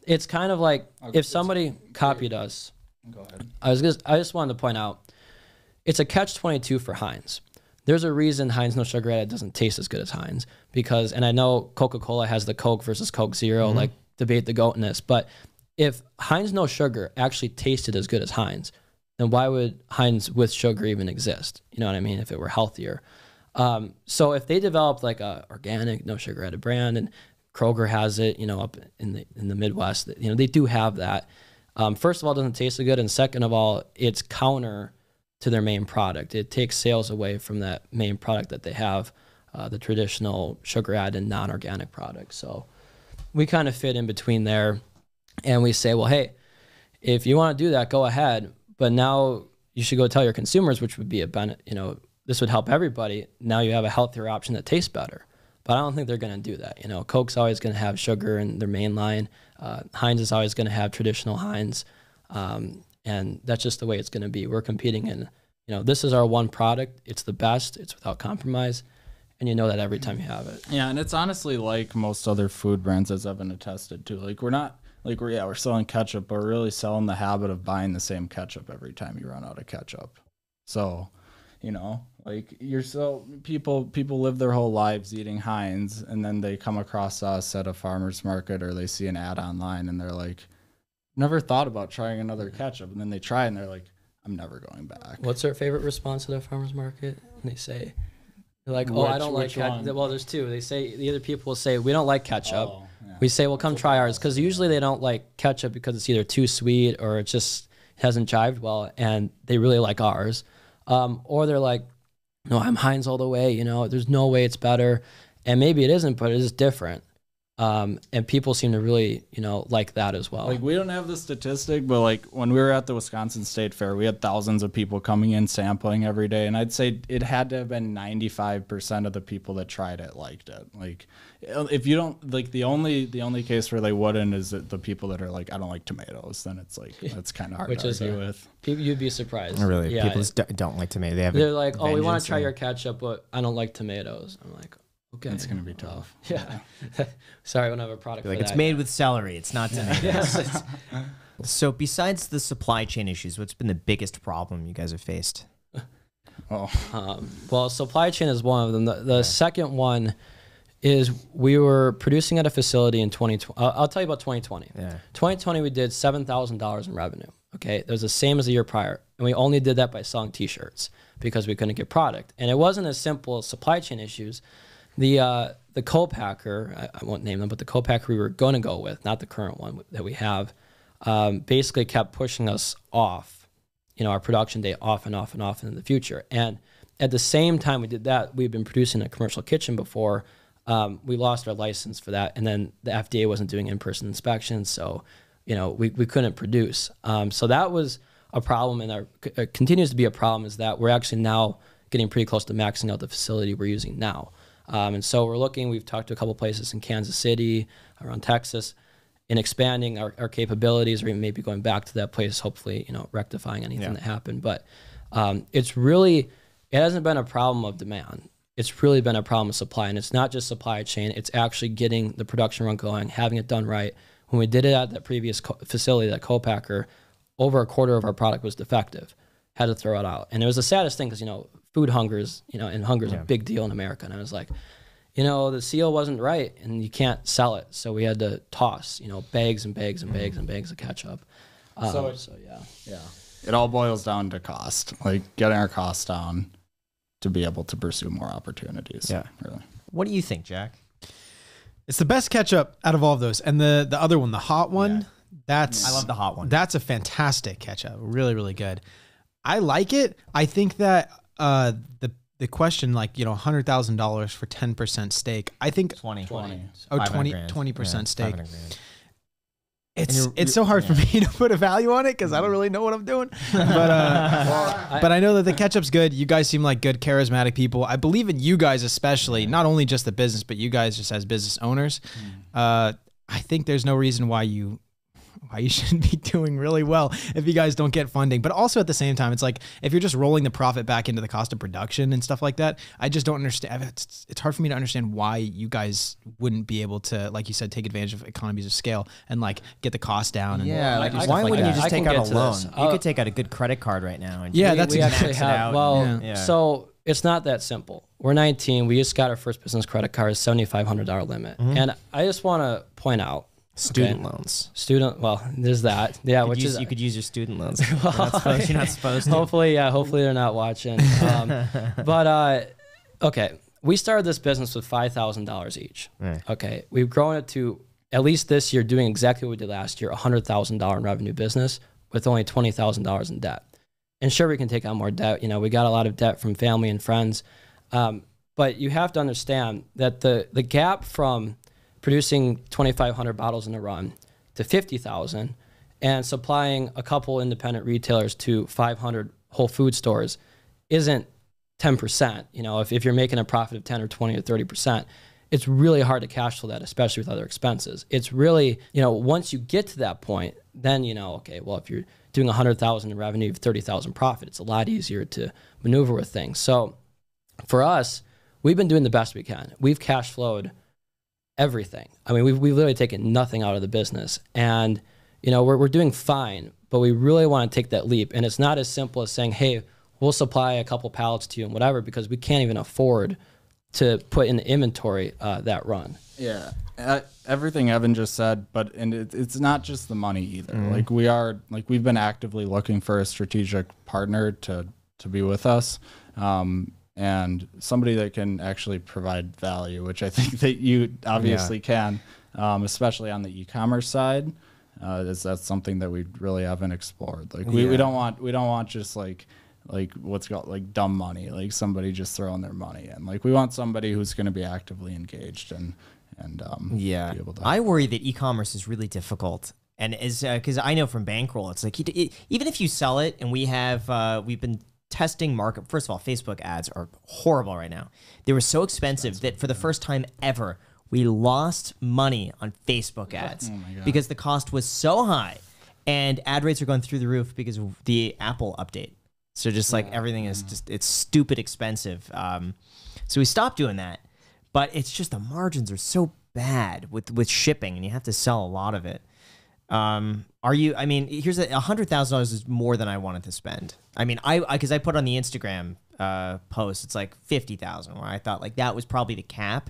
it's kind of like if somebody copied us. Go ahead. I just wanted to point out, it's a catch-22 for Heinz. There's a reason Heinz No Sugar Added doesn't taste as good as Heinz because, and I know Coca-Cola has the Coke versus Coke Zero, like debate the goatness, but if Heinz No Sugar actually tasted as good as Heinz, then why would Heinz with sugar even exist? You know what I mean? If it were healthier. So if they developed like a organic No Sugar Added brand, and Kroger has it, you know, up in the Midwest, you know, they do have that. First of all, it doesn't taste so good, and second of all, it's counter to their main product. It takes sales away from that main product that they have. the traditional sugar added non-organic products. So we kind of fit in between there, and we say, well, hey, if you want to do that, go ahead. But now you should go tell your consumers, which would be a benefit, this would help everybody. Now you have a healthier option that tastes better. But I don't think they're going to do that. Coke's always going to have sugar in their main line. Heinz is always going to have traditional Heinz. And that's just the way it's going to be. We're competing in, this is our one product. It's the best. It's without compromise. And you know that every time you have it. Yeah, and it's honestly like most other food brands, as I've been attested to. Like, we're not, like, we're selling ketchup, but we're really selling the habit of buying the same ketchup every time you run out of ketchup. So, like, people live their whole lives eating Heinz, and then they come across us at a farmer's market or they see an ad online and they're like, never thought about trying another ketchup. And then they try and they're like, I'm never going back. What's their favorite response to the farmer's market? And they say, they're like, I don't like ketchup. Well, there's two. They say, the other people will say, we don't like ketchup. We say, well, come try ours. Because usually they don't like ketchup because it's either too sweet or it just hasn't jived well. And they really like ours. Or they're like, no, I'm Heinz all the way. There's no way it's better. And maybe it isn't, but it is different. And people seem to really, like that as well. Like, we don't have the statistic, but like when we were at the Wisconsin State Fair, we had thousands of people coming in sampling every day. And I'd say it had to have been 95% of the people that tried it liked it. Like, if you don't, like, the only case where they wouldn't is that the people that are like, I don't like tomatoes, then it's like, that's kind of hard to argue with. You'd be surprised. Really? Yeah, people just don't like tomatoes. They're like, we want to try your ketchup, but I don't like tomatoes. I'm like, okay. It's going to be tough. Yeah. Sorry, I don't have a product for like, that. It's made with celery. It's not tomatoes. So besides the supply chain issues, what's been the biggest problem you guys have faced? Well, supply chain is one of them. The second one is we were producing at a facility in 2020. I'll tell you about 2020. Yeah. 2020, we did $7,000 in revenue. Okay. It was the same as the year prior. And we only did that by selling t-shirts because we couldn't get product. And it wasn't as simple as supply chain issues. The co-packer, I won't name them, but the co-packer we were going to go with, not the current one that we have, basically kept pushing us off, our production date off and off and off into the future. And at the same time we did that, we've been producing a commercial kitchen before. We lost our license for that. And then the FDA wasn't doing in-person inspections. So, we couldn't produce. So that was a problem, and it continues to be a problem, is that we're actually now getting pretty close to maxing out the facility we're using now. And so we've talked to a couple places in Kansas City, around Texas, in expanding our capabilities, or maybe going back to that place, hopefully, rectifying anything that happened. But it hasn't been a problem of demand. It's really been a problem of supply. And it's not just supply chain, it's actually getting the production run going, having it done right. When we did it at that previous facility, that co-packer, over a quarter of our product was defective. Had to throw it out. And it was the saddest thing because, food hunger is, and hunger is a big deal in America. And I was like, the seal wasn't right and you can't sell it. So we had to toss, bags and bags and bags and bags of ketchup. Yeah. It all boils down to cost, like getting our costs down to be able to pursue more opportunities. Yeah. Really. What do you think, Jack? It's the best ketchup out of all of those. And the other one, the hot one, I love the hot one. That's a fantastic ketchup. Really, really good. I like it. I think that the question, like, $100,000 for 10% stake. I think 20. Oh, 20% stake. Yeah, It's so hard for me to put a value on it because I don't really know what I'm doing. But I know that the ketchup's good. You guys seem like good, charismatic people. I believe in you guys especially, not only just the business, but you guys just as business owners. I think there's no reason why you shouldn't be doing really well if you guys don't get funding. But also at the same time, it's like, if you're just rolling the profit back into the cost of production and stuff like that, I just don't understand. It's hard for me to understand why you guys wouldn't be able to, like you said, take advantage of economies of scale and like get the cost down. And why wouldn't you just take out a loan? This. You could take out a good credit card right now. And we actually have. So it's not that simple. We're 19. We just got our first business credit card, $7,500 limit. And I just want to point out, student loans. Well, there's that. Yeah, you could use your student loans. You're not supposed to. Hopefully they're not watching. Okay, we started this business with $5,000 each. Right. Okay, we've grown it to, at least this year, doing exactly what we did last year, $100,000 in revenue business with only $20,000 in debt. And sure, we can take on more debt. We got a lot of debt from family and friends. But you have to understand that the gap from producing 2,500 bottles in a run to 50,000 and supplying a couple independent retailers to 500 Whole Food stores isn't 10%. You know, if you're making a profit of 10 or 20 or 30%, it's really hard to cash flow that, especially with other expenses. It's really, you know, once you get to that point, then, you know, okay, well, if you're doing 100,000 in revenue, 30,000 profit, it's a lot easier to maneuver with things. So for us, we've been doing the best we can. We've cash flowed everything. I mean, we've literally taken nothing out of the business, and, you know, we're doing fine, but we really want to take that leap. And it's not as simple as saying, hey, we'll supply a couple pallets to you and whatever, because we can't even afford to put in the inventory that run. Yeah, everything Evan just said, but it's not just the money either. Like we've been actively looking for a strategic partner to be with us, and somebody that can actually provide value, which I think that you obviously can, especially on the e-commerce side. That's something that we really haven't explored. Like we don't want just like what's called like dumb money, like somebody just throwing their money in. Like we want somebody who's going to be actively engaged and be able to. I worry that e-commerce is really difficult, and is because I know from Bankroll, it's like even if you sell it, and we've been testing market. First of all, Facebook ads are horrible right now. They were so expensive that for the first time ever, we lost money on Facebook ads because the cost was so high, and ad rates are going through the roof because of the Apple update. So just like everything is just, it's stupid expensive. So we stopped doing that, but it's just the margins are so bad with shipping, and you have to sell a lot of it. I mean, here's $100,000 is more than I wanted to spend. I mean, because I put on the Instagram post, it's like 50,000, where I thought like that was probably the cap.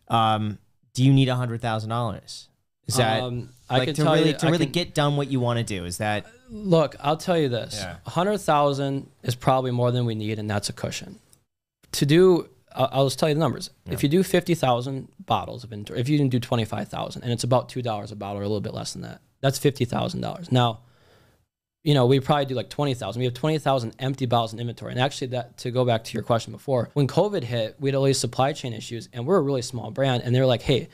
Do you need $100,000? Is that I can tell you, to really get done what you want to do? Is that look? I'll tell you this: 100,000 is probably more than we need, and that's a cushion. To do, I'll just tell you the numbers. Yeah. If you do 50,000 bottles of inventory, if you didn't do 25,000, and it's about $2 a bottle or a little bit less than that, that's $50,000. Now, you know, we probably do like 20,000. We have 20,000 empty bottles in inventory. And actually, that to go back to your question before, when COVID hit, we had all these supply chain issues, and we're a really small brand, and they were like, hey,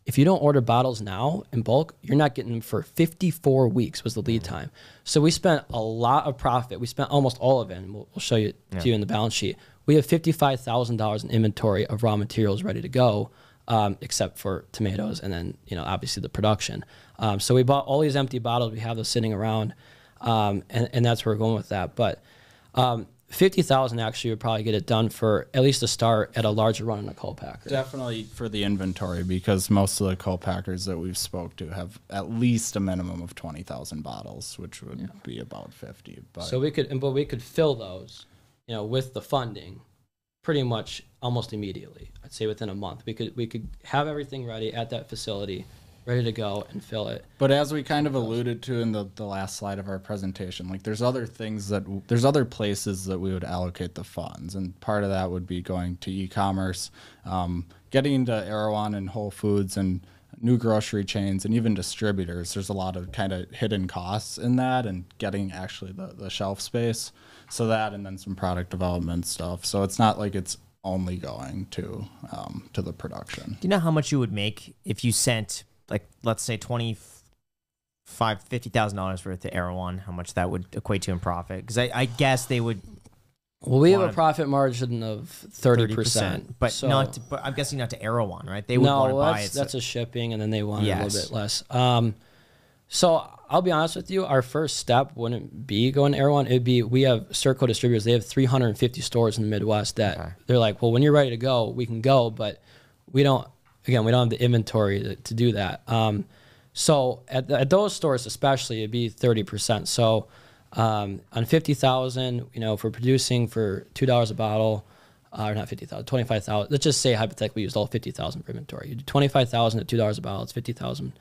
if you don't order bottles now in bulk, you're not getting them for 54 weeks was the lead time. So we spent a lot of profit. We spent almost all of it, and we'll show you to you in the balance sheet. We have $55,000 in inventory of raw materials ready to go, except for tomatoes and then, you know, obviously the production. So we bought all these empty bottles. We have those sitting around, and that's where we're going with that. But 50,000 actually would probably get it done for at least a start at a larger run in a co-packer. Definitely for the inventory, because most of the co-packers that we've spoke to have at least a minimum of 20,000 bottles, which would be about 50. But so we could fill those, you know, with the funding pretty much almost immediately. I'd say within a month. We could have everything ready at that facility, ready to go and fill it. But as we kind of alluded to in the last slide of our presentation, like there's other places that we would allocate the funds, and part of that would be going to e-commerce, getting into Erewhon and Whole Foods and new grocery chains and even distributors. There's a lot of kind of hidden costs in that, and getting actually the shelf space. So that, and then some product development stuff. So it's not like it's only going to the production. Do you know how much you would make if you sent, like, let's say $50,000 worth to Erewhon? How much that would equate to in profit? Because I guess they would. Well, we have a profit margin of 30%, but so, not. But I'm guessing not to Erewhon, right? They would want to buy it. That's a shipping, and then they want a little bit less. So I'll be honest with you, our first step wouldn't be going to Erewhon. It'd be, we have Circo distributors. They have 350 stores in the Midwest that they're like, well, when you're ready to go, we can go, but we don't have the inventory to do that. So at those stores especially, it'd be 30%. So on 50,000, you know, if we're producing for $2 a bottle, or not 50,000, 25,000. Let's just say hypothetically we used all 50,000 for inventory. You do 25,000 at $2 a bottle. It's $50,000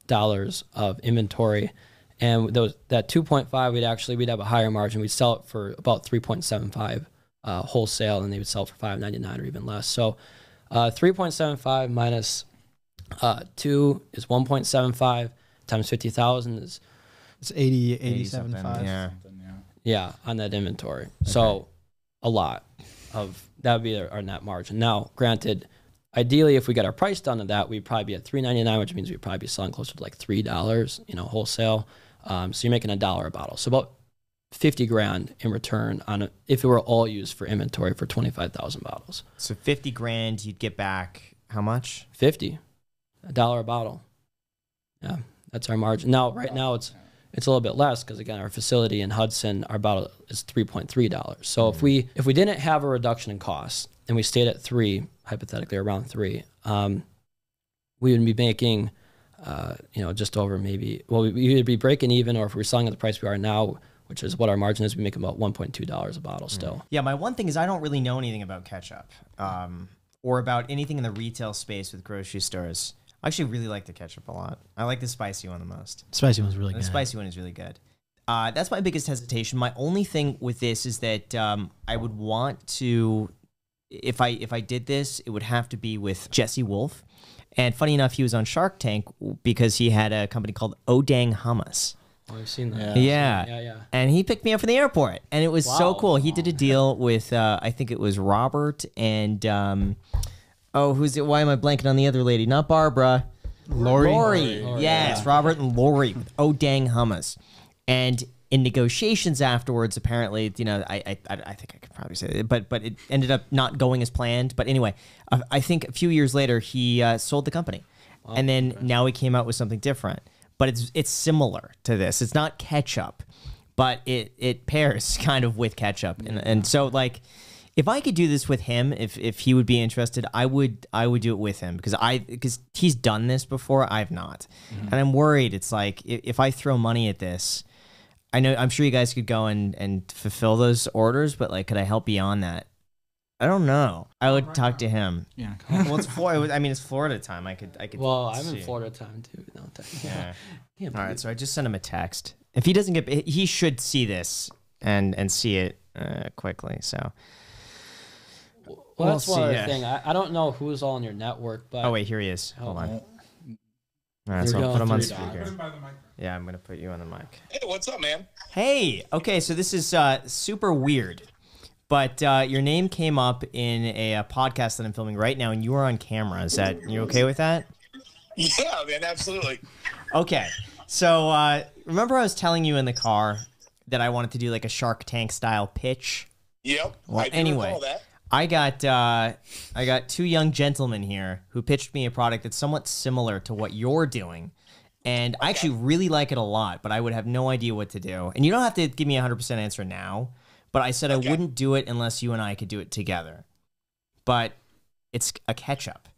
dollars of inventory, and that 2.5 we'd have a higher margin. We'd sell it for about 3.75 wholesale, and they would sell it for $5.99 or even less. So 3.75 minus 2 is 1.75 times 50,000 is it's 87.5. Yeah, on that inventory. Okay. So a lot of that would be our net margin. Now, granted, ideally, if we get our price down to that, we'd probably be at $3.99, which means we'd probably be selling closer to like $3, wholesale. So you're making $1 a bottle. So about 50 grand in return on it if it were all used for inventory for 25,000 bottles. So 50 grand, you'd get back how much? 50, $1 a bottle. Yeah, that's our margin. Now, right now it's a little bit less because again, our facility in Hudson, our bottle is $3.3. So if we didn't have a reduction in costs and we stayed at 3, hypothetically around 3, we would be making, just over maybe, we'd either be breaking even, or if we're selling at the price we are now, which is what our margin is, we make about $1.2 a bottle still. Yeah, my one thing is I don't really know anything about ketchup or about anything in the retail space with grocery stores. I actually really like the ketchup a lot. I like the spicy one the most. Spicy one's really good. The spicy one is really good. That's my biggest hesitation. My only thing with this is that I would want to, if I did this, it would have to be with Jesse Wolf. And funny enough, he was on Shark Tank because he had a company called Oh Dang Hummus. Oh, I've seen that. Yeah. And he picked me up from the airport, and it was so cool. He did a deal with, I think it was Robert and, who's it? Why am I blanking on the other lady? Not Barbara. Lori. Yes, Robert and Lori with Oh Dang Hummus. And in negotiations afterwards, apparently, I think I could probably say it, but it ended up not going as planned. But anyway, I think a few years later, he sold the company. And then now he came out with something different. But it's similar to this. It's not ketchup, but it pairs kind of with ketchup. And so, like, if I could do this with him, if he would be interested, I would do it with him because he's done this before. I've not. And I'm worried. It's like, if I throw money at this, I'm sure you guys could go and fulfill those orders, but like, could I help beyond that? I don't know. I would talk to him. Yeah. Well, it's Florida. I mean, it's Florida time. I could. Well, I'm see. in Florida time too. No, Yeah. All right. So I just sent him a text. If he doesn't he should see this and see it quickly. So. Well, that's one other thing. I don't know who's all on your network, but oh wait, here he is. Hold on. All right, Here so we I'll go. put him on 3 speaker. Yeah, I'm gonna put you on the mic. Hey, what's up, man? Hey. Okay, so this is super weird. But your name came up in a podcast that I'm filming right now, and you are on camera. You okay with that? Yeah, man, absolutely. Okay. So remember I was telling you in the car that I wanted to do like a Shark Tank style pitch? Yep. Well, I do anyway, recall that. I got 2 young gentlemen here who pitched me a product that's somewhat similar to what you're doing. And I actually really like it a lot, but I would have no idea what to do. And you don't have to give me a 100% answer now. But I said I wouldn't do it unless you and I could do it together. But it's a ketchup.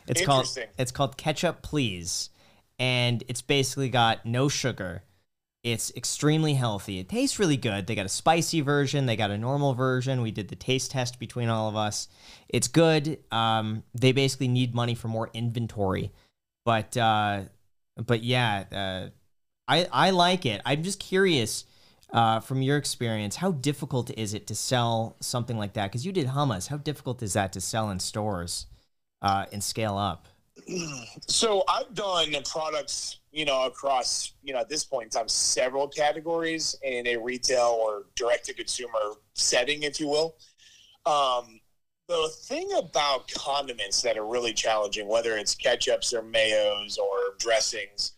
It's called Ketchup Please. And it's basically got no sugar. It's extremely healthy. It tastes really good. They got a spicy version. They got a normal version. We did the taste test between all of us. It's good. They basically need money for more inventory. But yeah, I like it. I'm just curious. From your experience, how difficult is it to sell something like that? Because you did hummus. How difficult is that to sell in stores and scale up? So I've done products, across, at this point in time, several categories in a retail or direct-to-consumer setting, if you will. The thing about condiments that are really challenging, whether it's ketchups or mayos or dressings,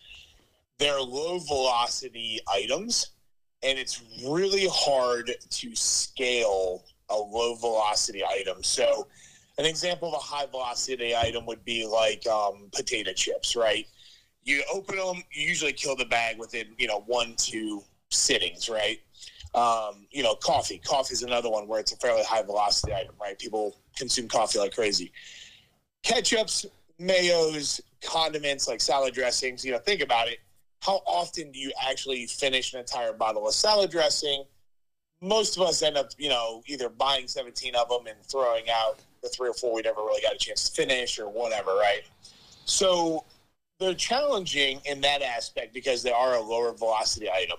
they're low-velocity items. And it's really hard to scale a low velocity item. So an example of a high velocity item would be like potato chips, right? You open them, you usually kill the bag within, 1-2 sittings, right? Coffee. Coffee is another one where it's a fairly high velocity item, right? People consume coffee like crazy. Ketchups, mayos, condiments like salad dressings, think about it. How often do you actually finish an entire bottle of salad dressing? Most of us end up, either buying 17 of them and throwing out the 3 or 4 we never really got a chance to finish or whatever, right? So they're challenging in that aspect because they are a lower velocity item.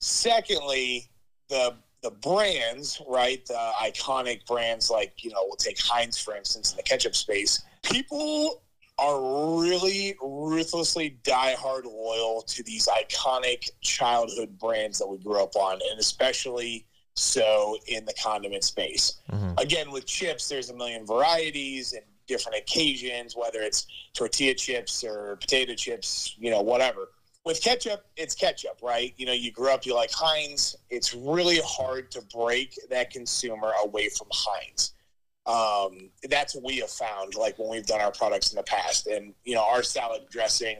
Secondly, the brands, right, the iconic brands like, we'll take Heinz, for instance, in the ketchup space. People are really ruthlessly diehard loyal to these iconic childhood brands that we grew up on, and especially so in the condiment space. Again, with chips, there's a million varieties and different occasions, whether it's tortilla chips or potato chips, whatever. With ketchup, it's ketchup, right? You grew up, you like Heinz. It's really hard to break that consumer away from Heinz. That's what we have found, like when we've done our products in the past. And, our salad dressing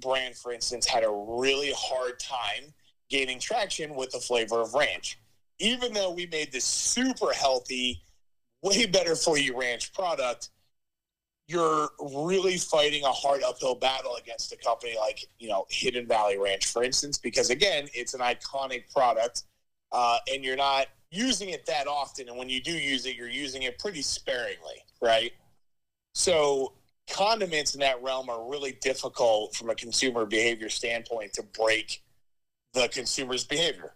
brand, for instance, had a really hard time gaining traction with the flavor of ranch. Even though we made this super healthy, way better for you ranch product, you're really fighting a hard uphill battle against a company like, Hidden Valley Ranch, for instance, because, again, it's an iconic product, and you're not using it that often. And when you do use it, you're using it pretty sparingly, right? So condiments in that realm are really difficult from a consumer behavior standpoint to break the consumer's behavior.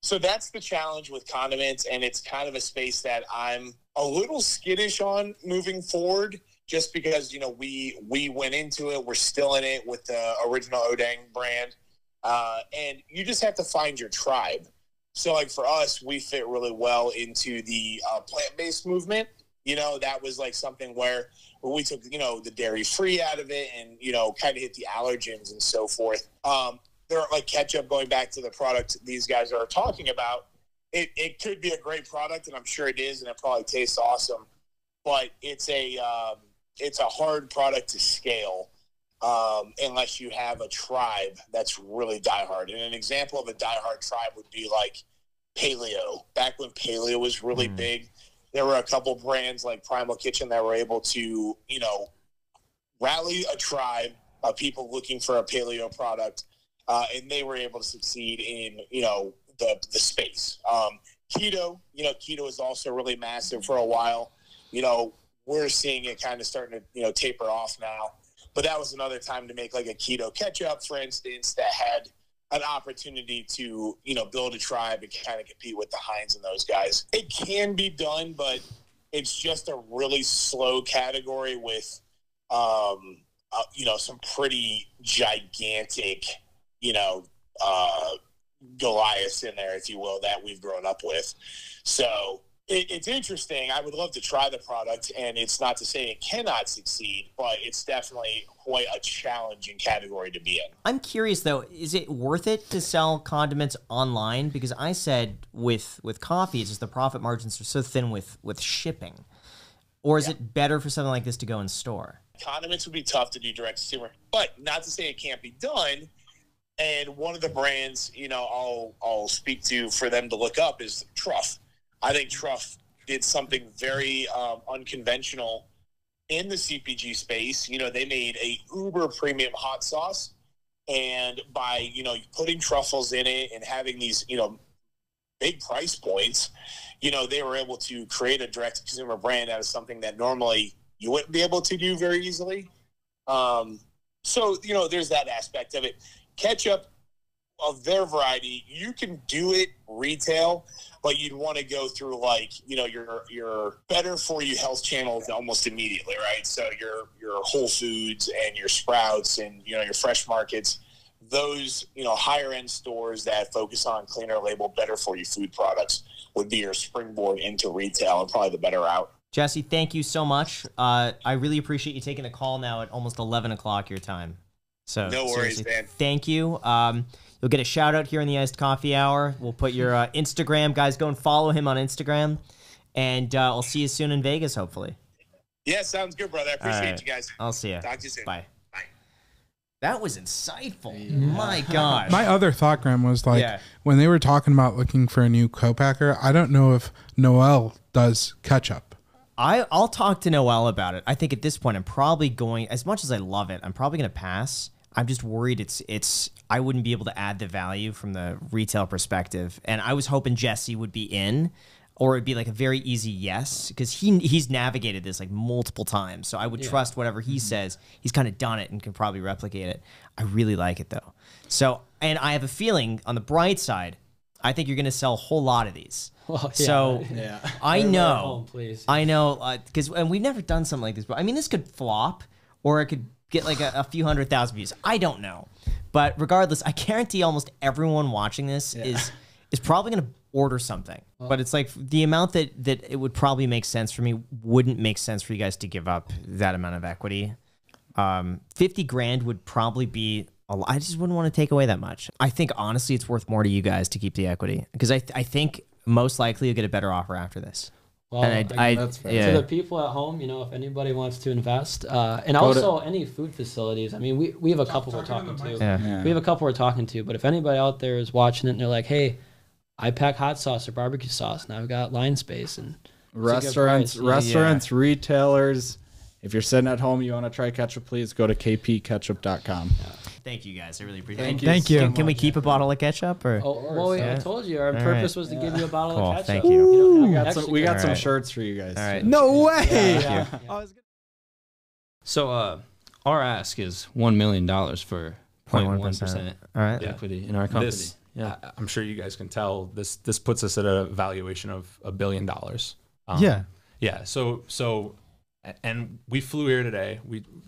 So that's the challenge with condiments, and it's kind of a space that I'm a little skittish on moving forward, just because, we went into it. We're still in it with the original Odang brand, and you just have to find your tribe. So, like, for us, we fit really well into the plant-based movement. That was like something where we took, the dairy-free out of it and, kind of hit the allergens and so forth. They're like ketchup, going back to the product these guys are talking about. It could be a great product, and I'm sure it is, and it probably tastes awesome. But it's a hard product to scale unless you have a tribe that's really diehard. And an example of a diehard tribe would be like paleo. Back when paleo was really big, there were a couple brands like Primal Kitchen that were able to, rally a tribe of people looking for a paleo product. And they were able to succeed in, the space. Keto, keto is also really massive for a while. We're seeing it kind of starting to, taper off now. But that was another time to make like a keto ketchup, for instance, that had an opportunity to, build a tribe and kind of compete with the Heinz and those guys. It can be done, but it's just a really slow category with, some pretty gigantic, Goliaths in there, if you will, that we've grown up with. So it's interesting. I would love to try the product, and it's not to say it cannot succeed, but it's definitely quite a challenging category to be in. I'm curious, though, is it worth it to sell condiments online? Because I said with coffee, it's just the profit margins are so thin with shipping. Or is it better for something like this to go in store? Condiments would be tough to do direct to consumer, but not to say it can't be done. And one of the brands, I'll speak to for them to look up is Truff. I think Truff did something very unconventional in the CPG space. They made a uber premium hot sauce, and by putting truffles in it and having these big price points, they were able to create a direct to consumer brand out of something that normally you wouldn't be able to do very easily. So there's that aspect of it. Ketchup of their variety, you can do it retail, but you'd want to go through your better for you health channels almost immediately, right? So your Whole Foods and your Sprouts and your Fresh Markets, those higher end stores that focus on cleaner label, better for you food products would be your springboard into retail and probably the better route. Jesse, thank you so much. I really appreciate you taking a call now at almost 11 o'clock your time. So no worries, man. Thank you. You'll get a shout out here in the Iced Coffee Hour. We'll put your Instagram. Guys, go and follow him on Instagram. And I'll see you soon in Vegas, hopefully. Yeah, sounds good, brother. I appreciate you guys. I'll see you. Talk to you soon. Bye. That was insightful. My gosh. My other thought, Graham, was when they were talking about looking for a new co-packer, I don't know if Noel does ketchup. I'll talk to Noel about it. I think at this point, I'm probably going, as much as I love it, I'm probably going to pass. I'm just worried I wouldn't be able to add the value from the retail perspective. And I was hoping Jesse would be in, or it'd be like a very easy yes, because he's navigated this like multiple times. So I would trust whatever he says. He's kind of done it and can probably replicate it. I really like it though. So, and I have a feeling on the bright side, I think you're going to sell a whole lot of these. Well, so I know, please. I know, because and we've never done something like this. But I mean, this could flop, or it could get like a few 100,000 views. I don't know, but regardless, I guarantee almost everyone watching this is probably going to order something. But it's like the amount that it would probably make sense for me wouldn't make sense for you guys to give up that amount of equity. 50 grand would probably be a lot. I just wouldn't want to take away that much. I think honestly it's worth more to you guys to keep the equity because I think most likely you'll get a better offer after this. Well, that's fair. To the people at home, if anybody wants to invest, and also any food facilities. I mean, we have a couple we're talking to. Yeah. We have a couple we're talking to. But if anybody out there is watching it and they're like, "Hey, I pack hot sauce or barbecue sauce, and I've got line space," and restaurants, retailers. If you're sitting at home, you want to try Ketchup, please go to kpketchup.com. Thank you guys. I really appreciate it. Thank you. Can we keep a bottle of ketchup? Or? I told you our purpose was to give you a bottle Cool. of ketchup. Thank you. We got All some right. shirts for you guys. All right. No way. Yeah. So our ask is $1 million for 0.1% All right. equity in our company. This, I'm sure you guys can tell this puts us at a valuation of $1 billion. Yeah. So, and we flew here today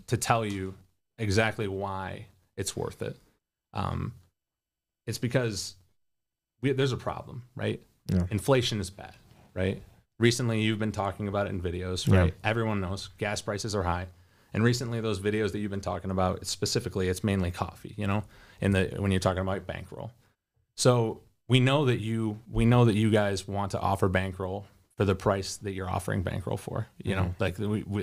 to tell you exactly why it's worth it. It's because there's a problem, right? Yeah. Inflation is bad, right? Recently, you've been talking about it in videos, Yeah. right? Everyone knows gas prices are high. And recently, those videos that you've been talking about, it's mainly coffee, when you're talking about Bankroll. So we know that you guys want to offer Bankroll for the price that you're offering Bankroll for. Like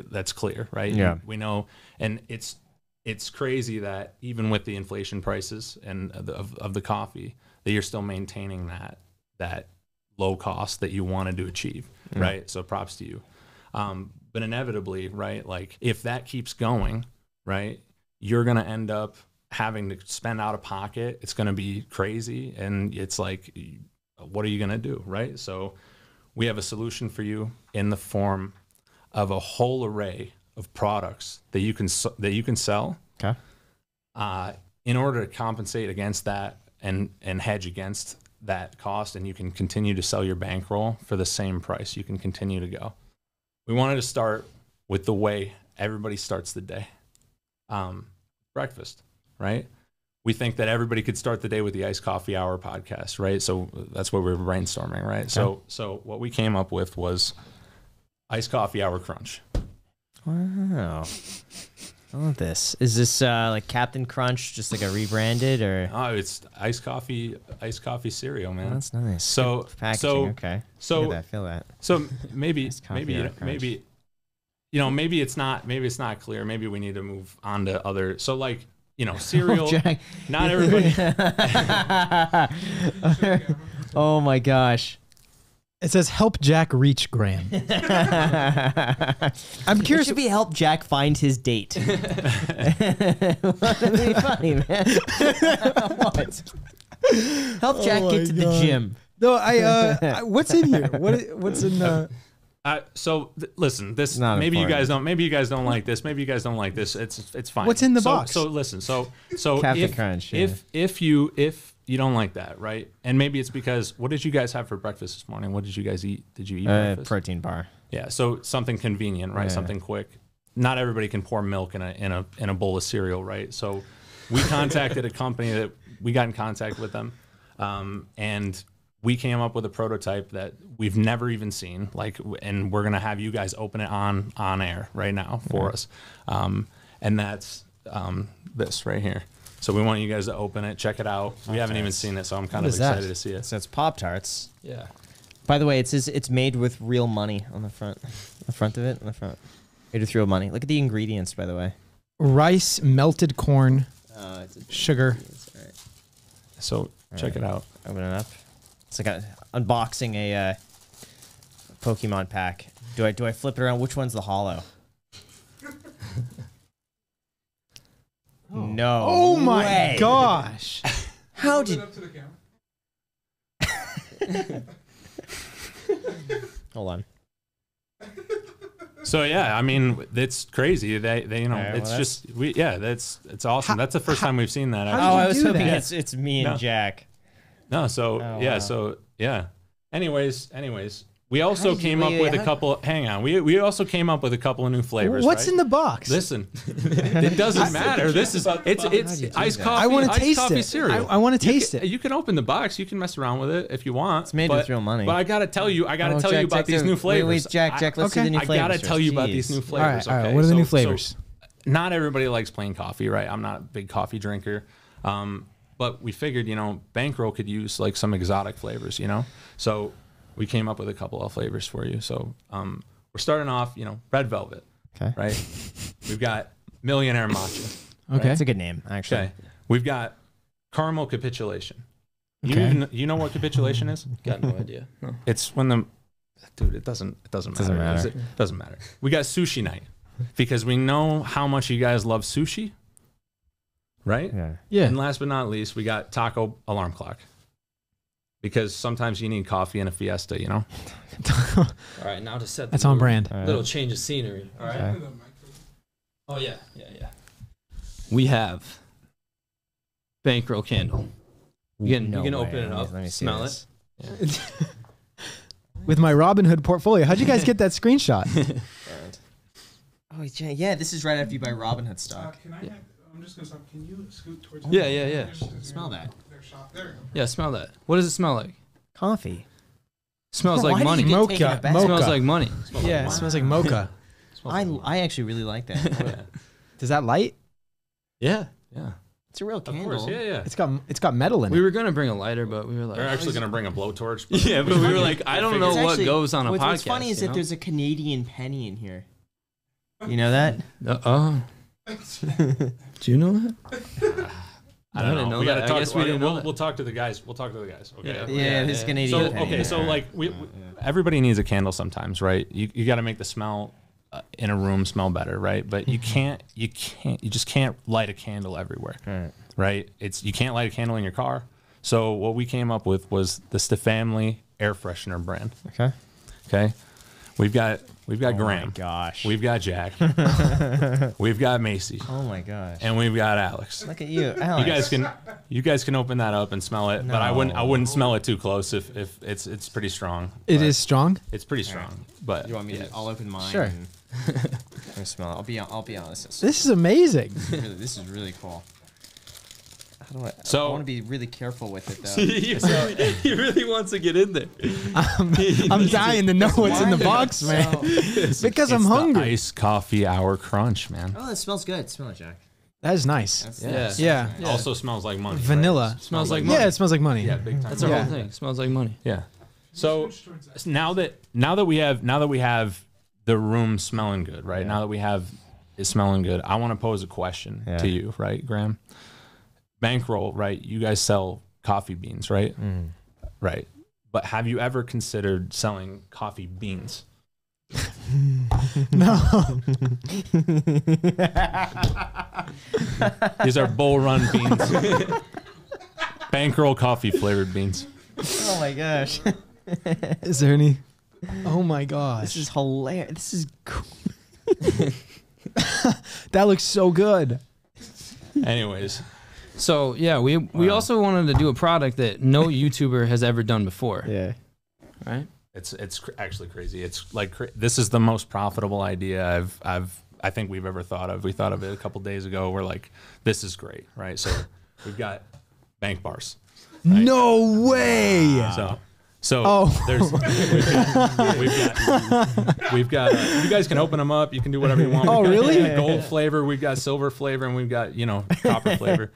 that's clear, right? Yeah. We know, and it's crazy that even with the inflation prices and of the coffee, that you're still maintaining that low cost that you wanted to achieve, right? So props to you. But inevitably, right, like if that keeps going, right, you're going to end up having to spend out of pocket. It's going to be crazy. And it's like, what are you going to do, right? So we have a solution for you in the form of a whole array of products that you can sell. Okay. In order to compensate against that and hedge against that cost, and you can continue to sell your Bankroll for the same price. You can continue to go. We wanted to start with the way everybody starts the day. Breakfast, right? We think that everybody could start the day with the Iced Coffee Hour podcast, right? So that's what we're brainstorming, right? Okay. So what we came up with was Iced Coffee Hour Crunch. Wow. I love this. Is this like Captain Crunch, just like a rebranded, or? Oh, it's iced coffee cereal, man. Oh, that's nice. So Good packaging. so Okay. so Look at that, feel that. So maybe Iced coffee maybe or crunch. maybe it's not clear. Maybe we need to move on to other. So like cereal. Jack. Not everybody. Oh my gosh. It says help Jack reach Graham. I'm It curious. should be help Jack find his date. That'd be funny, man. What? Help Jack get to the gym. No, what's in here? What's in? Listen, this Not maybe important. you guys don't like this. Maybe you guys don't like this. It's fine. What's in the So- box? So listen. So Captain Crunch, yeah. if you don't like that, right? And maybe it's because what did you guys have for breakfast this morning? What did you guys eat? Did you eat breakfast? Protein bar. Yeah. So something convenient, right? Yeah. Something quick. Not everybody can pour milk in a bowl of cereal, right? So we contacted a company that we got in contact with them, and we came up with a prototype that we've never even seen, and we're gonna have you guys open it on air right now for us, and that's this right here. So we want you guys to open it, check it out. We haven't even seen it, so I'm kind of is that? excited to see it. So it's Pop-Tarts. Yeah. By the way, it says it's made with real money on the front. The front of it, on the front. Made with real money. Look at the ingredients, by the way. Rice, melted corn, sugar. All right. So check it out. Open it up. It's like unboxing a Pokemon pack. Do I flip it around? Which one's the hollow? No. Oh my way. gosh! How did? Hold on. So yeah, I mean it's crazy. They All right, it's well, just it's awesome. That's the first time we've seen that. How Actually. did Oh, you I was do hoping that? it's me and No. Jack. No, so Oh, yeah, wow. so yeah. Anyways, We also came up with a couple. Hang on, we also came up with a couple of new flavors. What's right? in the box? Listen, it doesn't matter. This is it's iced coffee. I want to iced taste coffee it. cereal. I want to taste it. You can open the box. You can mess around with it if you want. It's made with real money. But I gotta tell you, Jack, about these new flavors. Wait, Jack, let's see the new I flavors. gotta tell you about these new flavors. All right. Okay? What are the new So flavors? not everybody likes plain coffee, right? I'm not a big coffee drinker. But we figured, Bankroll could use like some exotic flavors, So we came up with a couple of flavors for you. So we're starting off, red velvet. Okay. Right. We've got millionaire matcha. Okay. That's a good name, actually. Okay. We've got caramel capitulation. Okay. You know what capitulation is? Got no idea. No. It's when it doesn't matter. It doesn't matter. We got sushi night because we know how much you guys love sushi. Right? Yeah. And last but not least, we got taco alarm clock. Because sometimes you need coffee and a fiesta, All right, now to set That's on brand. little change of scenery. All right. Oh yeah. We have Bankroll candle. You can open it up, Let me see smell this. it. With my Robinhood portfolio. How'd you guys get that screenshot? Oh, yeah, this is right after you buy Robinhood stock. I'm just gonna stop. Can you scoot towards? Yeah. Smell that. There you go. Yeah, smell that. What does it smell like? Coffee. Smells Why like did money. you get Mocha. taken aback? Mocha. Smells like money. Yeah, it smells like mocha. I actually really like that. Does that light? Yeah. It's a real Of candle. course, yeah. It's got metal in it. We were gonna bring a lighter, but we were like, They're actually going to bring a blowtorch. yeah, but we were like, I don't know It's what actually- goes on a podcast. What's funny is that there's a Canadian penny in here. You know that? Do you know that? I don't didn't know. know We that. gotta I talk. guess we didn't know we'll, that. we'll talk to the guys. Okay. Yeah, this Canadian So penny. so like everybody needs a candle sometimes, right? You got to make the smell in a room smell better, right? But you just can't light a candle everywhere, right? You can't light a candle in your car. So what we came up with was the Stefamily air freshener brand. Okay. We've got Graham. Oh my gosh. We've got Jack. We've got Macy. Oh my gosh. And we've got Alex. Look at you, Alex. You guys can open that up and smell it, but I wouldn't smell it too close if it's pretty strong. It is strong. It's pretty strong, but You want me to? I'll open mine. Sure. And let me smell it. I'll be honest. This is amazing. This is really cool. How do I? So- I want to be really careful with it though. he really wants to get in there. I'm dying to know what's in the box, man. Because I'm it's hungry. The iced coffee hour crunch, man. Oh, that smells good. Smell it, Jack. That is nice. That's Yeah. nice. Also smells like money. Vanilla. Smells like money. Yeah, it smells like money. Yeah, big time. That's our Yeah. whole thing. Smells like money. Yeah. So now that we have the room smelling good, right? Now that we have it smelling good, I want to pose a question to you, right, Graham? Bankroll, right? You guys sell coffee beans, right? Right. But have you ever considered selling coffee beans? No. These are Bull Run beans. Bankroll coffee flavored beans. Oh my gosh. Is there any? Oh my gosh. This is hilarious. This is cool. That looks so good. Anyways, So yeah, we also wanted to do a product that no YouTuber has ever done before. Yeah. Right. it's actually crazy. It's like this is the most profitable idea I think we've ever thought of. We thought of it a couple days ago. We're like, this is great, right? So we've got bank bars. Right? No way. So there's we've got you guys can open them up. You can do whatever you want. Oh, We've got really? Gold flavor. We've got silver flavor, and we've got copper flavor.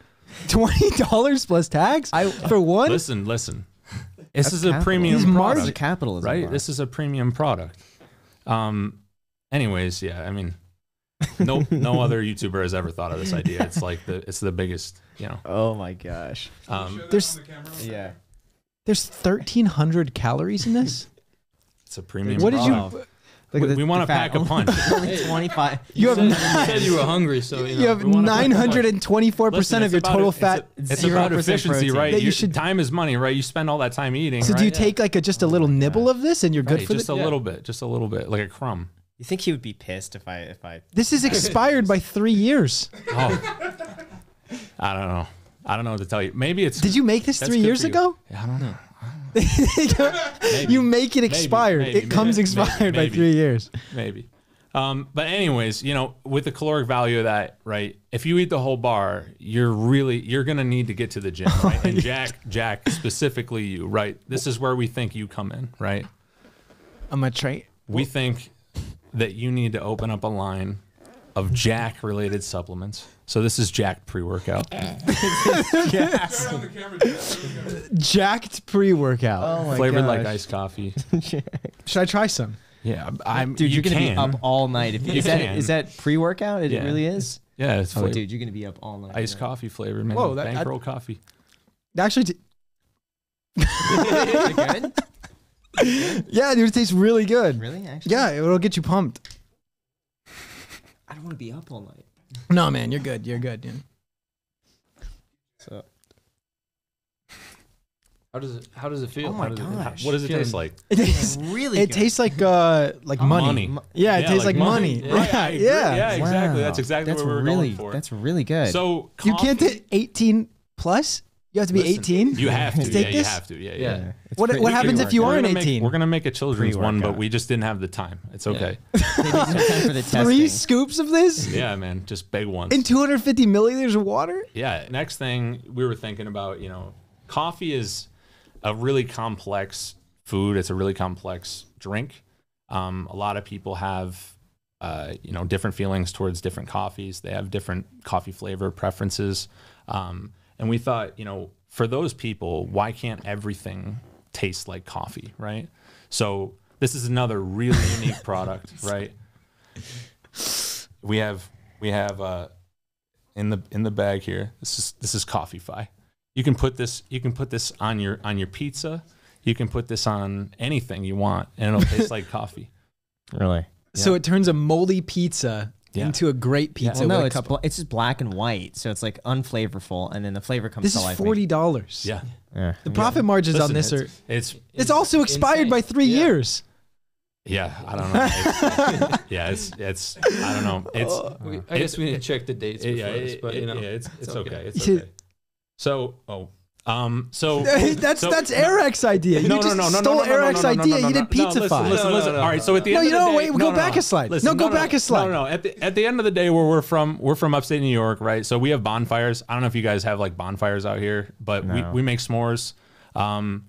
$20 plus tax for one? Listen. This is a premium He's product, margin- capitalism, right? This is a premium product. Anyways, yeah. I mean, no other YouTuber has ever thought of this idea. It's like it's the biggest. Oh my gosh. There's Yeah. there's 1,300 calories in this. It's a premium. What did product. you? We want to pack a punch. Only 25. You have You said you were hungry, so you have we wanna- 924% Listen, of your it's about total it- fat. It's about 0% efficiency, protein. right? That you should- Time is money, right? You spend all that time eating. So right? do you take like just a little nibble of this and you're good Right, for just the? a little bit, like a crumb. You think he would be pissed if I? This is expired by 3 years. Oh, I don't know what to tell you. Maybe it's. Did you make this That's 3 good years for you. ago? I don't know. You make it expired. It comes expired by 3 years. Maybe. But anyways, you know, with the caloric value of that, right? If you eat the whole bar, you're gonna need to get to the gym, right? And Jack, specifically you, right? This is where we think you come in, right? I'm a train. We think that you need to open up a line of Jack-related supplements. So this is Jack pre-workout. Jacked pre-workout. Oh my Flavored like gosh. iced coffee. Should I try some? Yeah, Dude, you're gonna can. be up all night. Is that pre-workout? It Yeah. really is. Yeah, it's Oh, flavored. dude, you're gonna be up all night. Iced coffee flavored, man. Whoa, Bankroll coffee. Actually, Is it good? yeah, dude, it tastes really good. Really? Actually? Yeah, it'll get you pumped. I don't want to be up all night. No, man, you're good. You're good, dude. So. How does it feel? Oh my How does it- gosh. What does it taste like? It tastes Really It good. tastes like money. Yeah, it tastes like money. Right, I agree. Yeah. Yeah, exactly. Wow. That's exactly what we were really, going for. That's really good. So You can't coffee- take 18 plus? You have to be Listen, 18? You have to. To Yeah, take you this? have to. Yeah, yeah. yeah. It's What pretty- happens if you We're aren't gonna make- 18? We're gonna make a children's one, but Pre-workout. we just didn't have the time. It's okay. They didn't have time for the testing. 3 scoops of this? Yeah, man, just big ones. In 250 milliliters of water? Yeah. Next thing we were thinking about, you know, coffee is a really complex food. It's a really complex drink. A lot of people have, you know, different feelings towards different coffees. They have different coffee flavor preferences. And we thought, you know, for those people, why can't everything taste like coffee, right? So this is another really unique product, right? We have in the bag here. This is Coffee-Fi. You can put this on your pizza. You can put this on anything you want, and it'll taste like coffee. Really? So it turns a moldy pizza Yeah. into a great pizza Well, no, with a it's, cup. it's just black and white, so it's like unflavorful, and then the flavor comes This to is life. $40. Yeah. Yeah. The profit margins on this are. It's also expired by 3 years. Yeah, I don't know. It's I don't know. It's I guess we need to check the dates before yeah, this, but you know, it's okay. It's Yeah. okay. So so That's Eric's idea. You just stole Eric's idea. You did Pizza-Fi. Listen. All right. So at the No, end you of the know, day, wait, go back a slide. No, go back a slide. No. At the end of the day, where we're from upstate New York, right? So we have bonfires. I don't know if you guys have like bonfires out here, but we make s'mores. And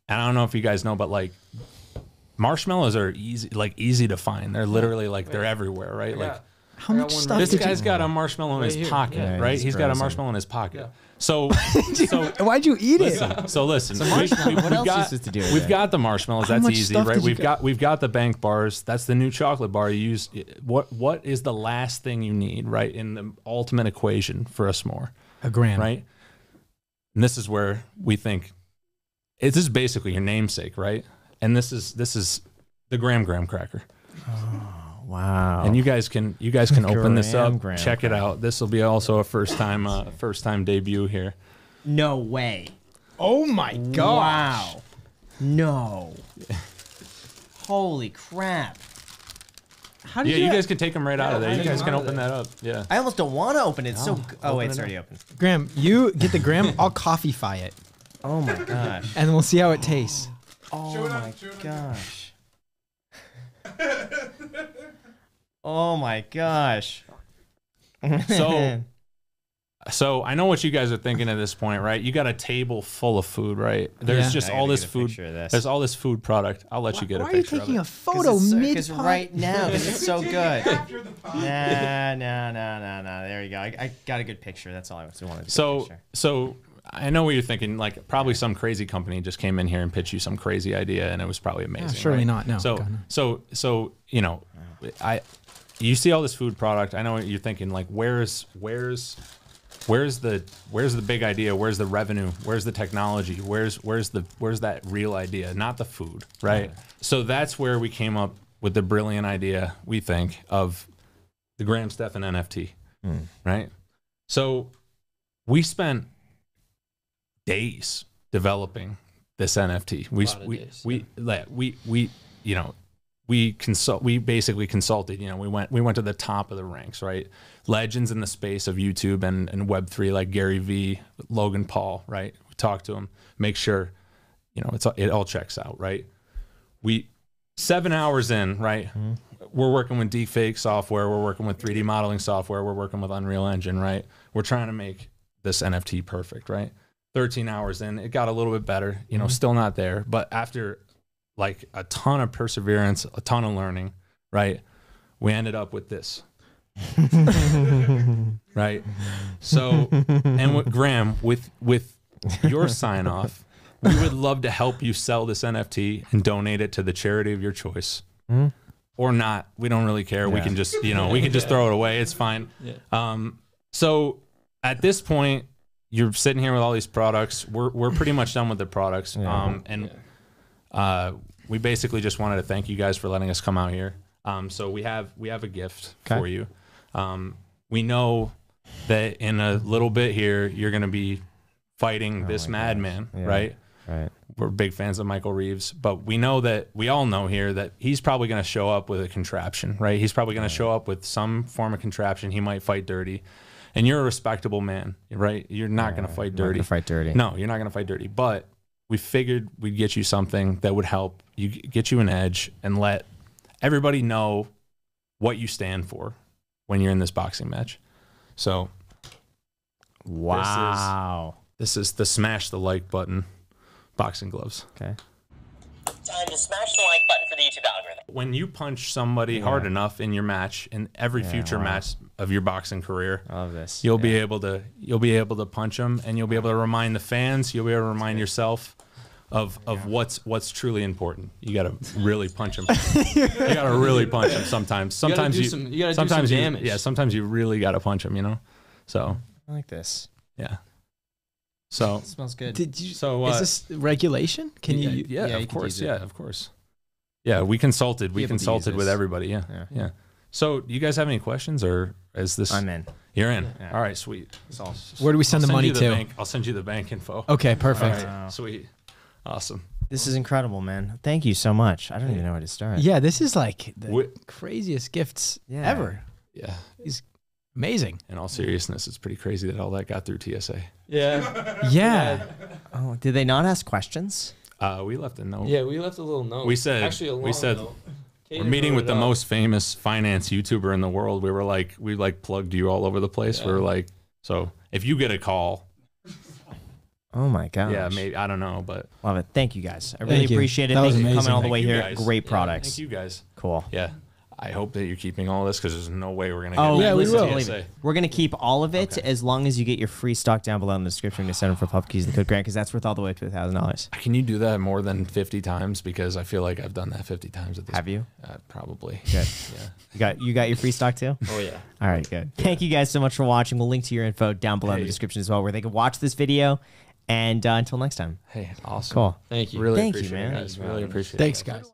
I don't know if you guys know, but like marshmallows are easy to find. They're literally like they're everywhere, right? Like How much stuff this did guy's got a marshmallow in his here. pocket, Yeah, right? he's He's got a frozen. marshmallow in his pocket. So Why'd you eat it? listen. What else are you supposed to do with We've it? got the marshmallows. How That's much easy, stuff right? did you We've got the bank bars. That's the new chocolate bar. You use what is the last thing you need, right? In the ultimate equation for a s'more, A gram. right? And this is where we think this is basically your namesake, right? And this is the graham cracker. Wow. And you guys can open this up, Graham check it out. This will be also a first time debut here. No way. Oh my god. Wow. No. Holy crap. How did You guys can take them right out of there. You guys can open that up. Yeah. I almost don't want to open it. It's so. Oh, wait, open it's it already open. Graham, you get the gram. I'll Coffee-Fi it, Oh my gosh. and we'll see how it tastes. Oh my gosh. Oh my gosh. So I know what you guys are thinking at this point, right? You got a table full of food, right? There's Yeah. just I all gotta this get a food. picture of this. There's all this food product. I'll let you get Why a are you picture taking a of it. photo Because mid-pod? right now, because it's so good. No. There you go. I got a good picture. That's all I wanted to So I know what you're thinking. Like probably some crazy company just came in here and pitched you some crazy idea, and it was probably amazing. surely right? not. No. So God, no. you know, you see all this food product. I know what you're thinking. Like where's the big idea? Where's the revenue? Where's the technology? Where's that real idea? Not the food, right? So that's where we came up with the brilliant idea, we think, of the Graham Stephan NFT, right? So we spent days developing this NFT. We basically consulted, you know, we went to the top of the ranks, right? Legends in the space of YouTube and Web3 like Gary Vee, Logan Paul, right? We talked to them, make sure, you know, it all checks out, right? 7 hours in, right? We're working with deepfake software. We're working with 3D modeling software. We're working with Unreal Engine, right? We're trying to make this NFT perfect, right? 13 hours in, it got a little bit better, you know, still not there. But after like a ton of perseverance, a ton of learning, right? We ended up with this. Right? So, and Graham, with your sign off, we would love to help you sell this NFT and donate it to the charity of your choice. Or not. We don't really care. We can just, you know, we can just throw it away. It's fine. So at this point, you're sitting here with all these products. We're pretty much done with the products. We basically just wanted to thank you guys for letting us come out here. So we have a gift for you. We know that in a little bit here, you're going to be fighting this madman, right? Right. We're big fans of Michael Reeves, but we all know here that he's probably going to show up with a contraption, right? He's probably going to show up with some form of contraption. He might fight dirty. And you're a respectable man, right? You're not going to fight dirty. No, you're not going to fight dirty. But we figured we'd get you something that would help you get you an edge and let everybody know what you stand for when you're in this boxing match. So, wow. This is the smash the like button boxing gloves. Okay. Time to smash the like button for the YouTube algorithm. When you punch somebody hard enough in your match, in every future match of your boxing career, I love this. You'll be able to punch them, and you'll be able to remind the fans. You'll be able to remind yourself of what's truly important. You got to really punch them. You got to really punch them sometimes. Sometimes you gotta do some damage. Yeah, sometimes you really got to punch them. You know, so I like this. yeah. So It smells good. Did you? So Is this regulation? Can you? Yeah, you of can course. use it. Yeah, of course. Yeah, we consulted. We You have to consulted use with this. everybody. Yeah, Yeah. yeah. So, do you guys have any questions, or is this? I'm in. You're in. Yeah. All right, sweet. Where do we send the money to? I'll send you the bank info. Okay, All perfect. right, sweet, awesome. This is incredible, man. Thank you so much. I don't even know where to start. Yeah, this is like the Wi- craziest gifts Yeah. ever. Yeah. Amazing. In all seriousness, it's pretty crazy that all that got through TSA. Yeah. Yeah. Oh, did they not ask questions? We left a note. Yeah, we left a little note. We said- Actually, a long we said- note. We're meeting with the most famous finance YouTuber in the world. We plugged you all over the place. We were like, so if you get a call, Oh my gosh. yeah, maybe, I don't know, but Love it. Thank you guys. I really Thank you. appreciate it. That was Thank you for coming amazing. all the Thank way you here. guys. Great Yeah, products. thank you guys. Cool. Yeah. I hope that you're keeping all this because there's no way we're going to Oh, get yeah, we listen will. to Believe TSA. it. We're going to keep all of it as long as you get your free stock down below in the description to send them for Puff Keys, the code Grant, because that's worth all the way up to $1,000. Can you do that more than 50 times? Because I feel like I've done that 50 times at this Have you? Probably. Good. Yeah. You got your free stock too? Oh yeah. All right, good. Thank you guys so much for watching. We'll link to your info down below in the description as well, where they can watch this video. And until next time. Hey, awesome. Cool. Thank you. Really Thank you, appreciate man. it, guys. Really appreciate it. Thanks, guys.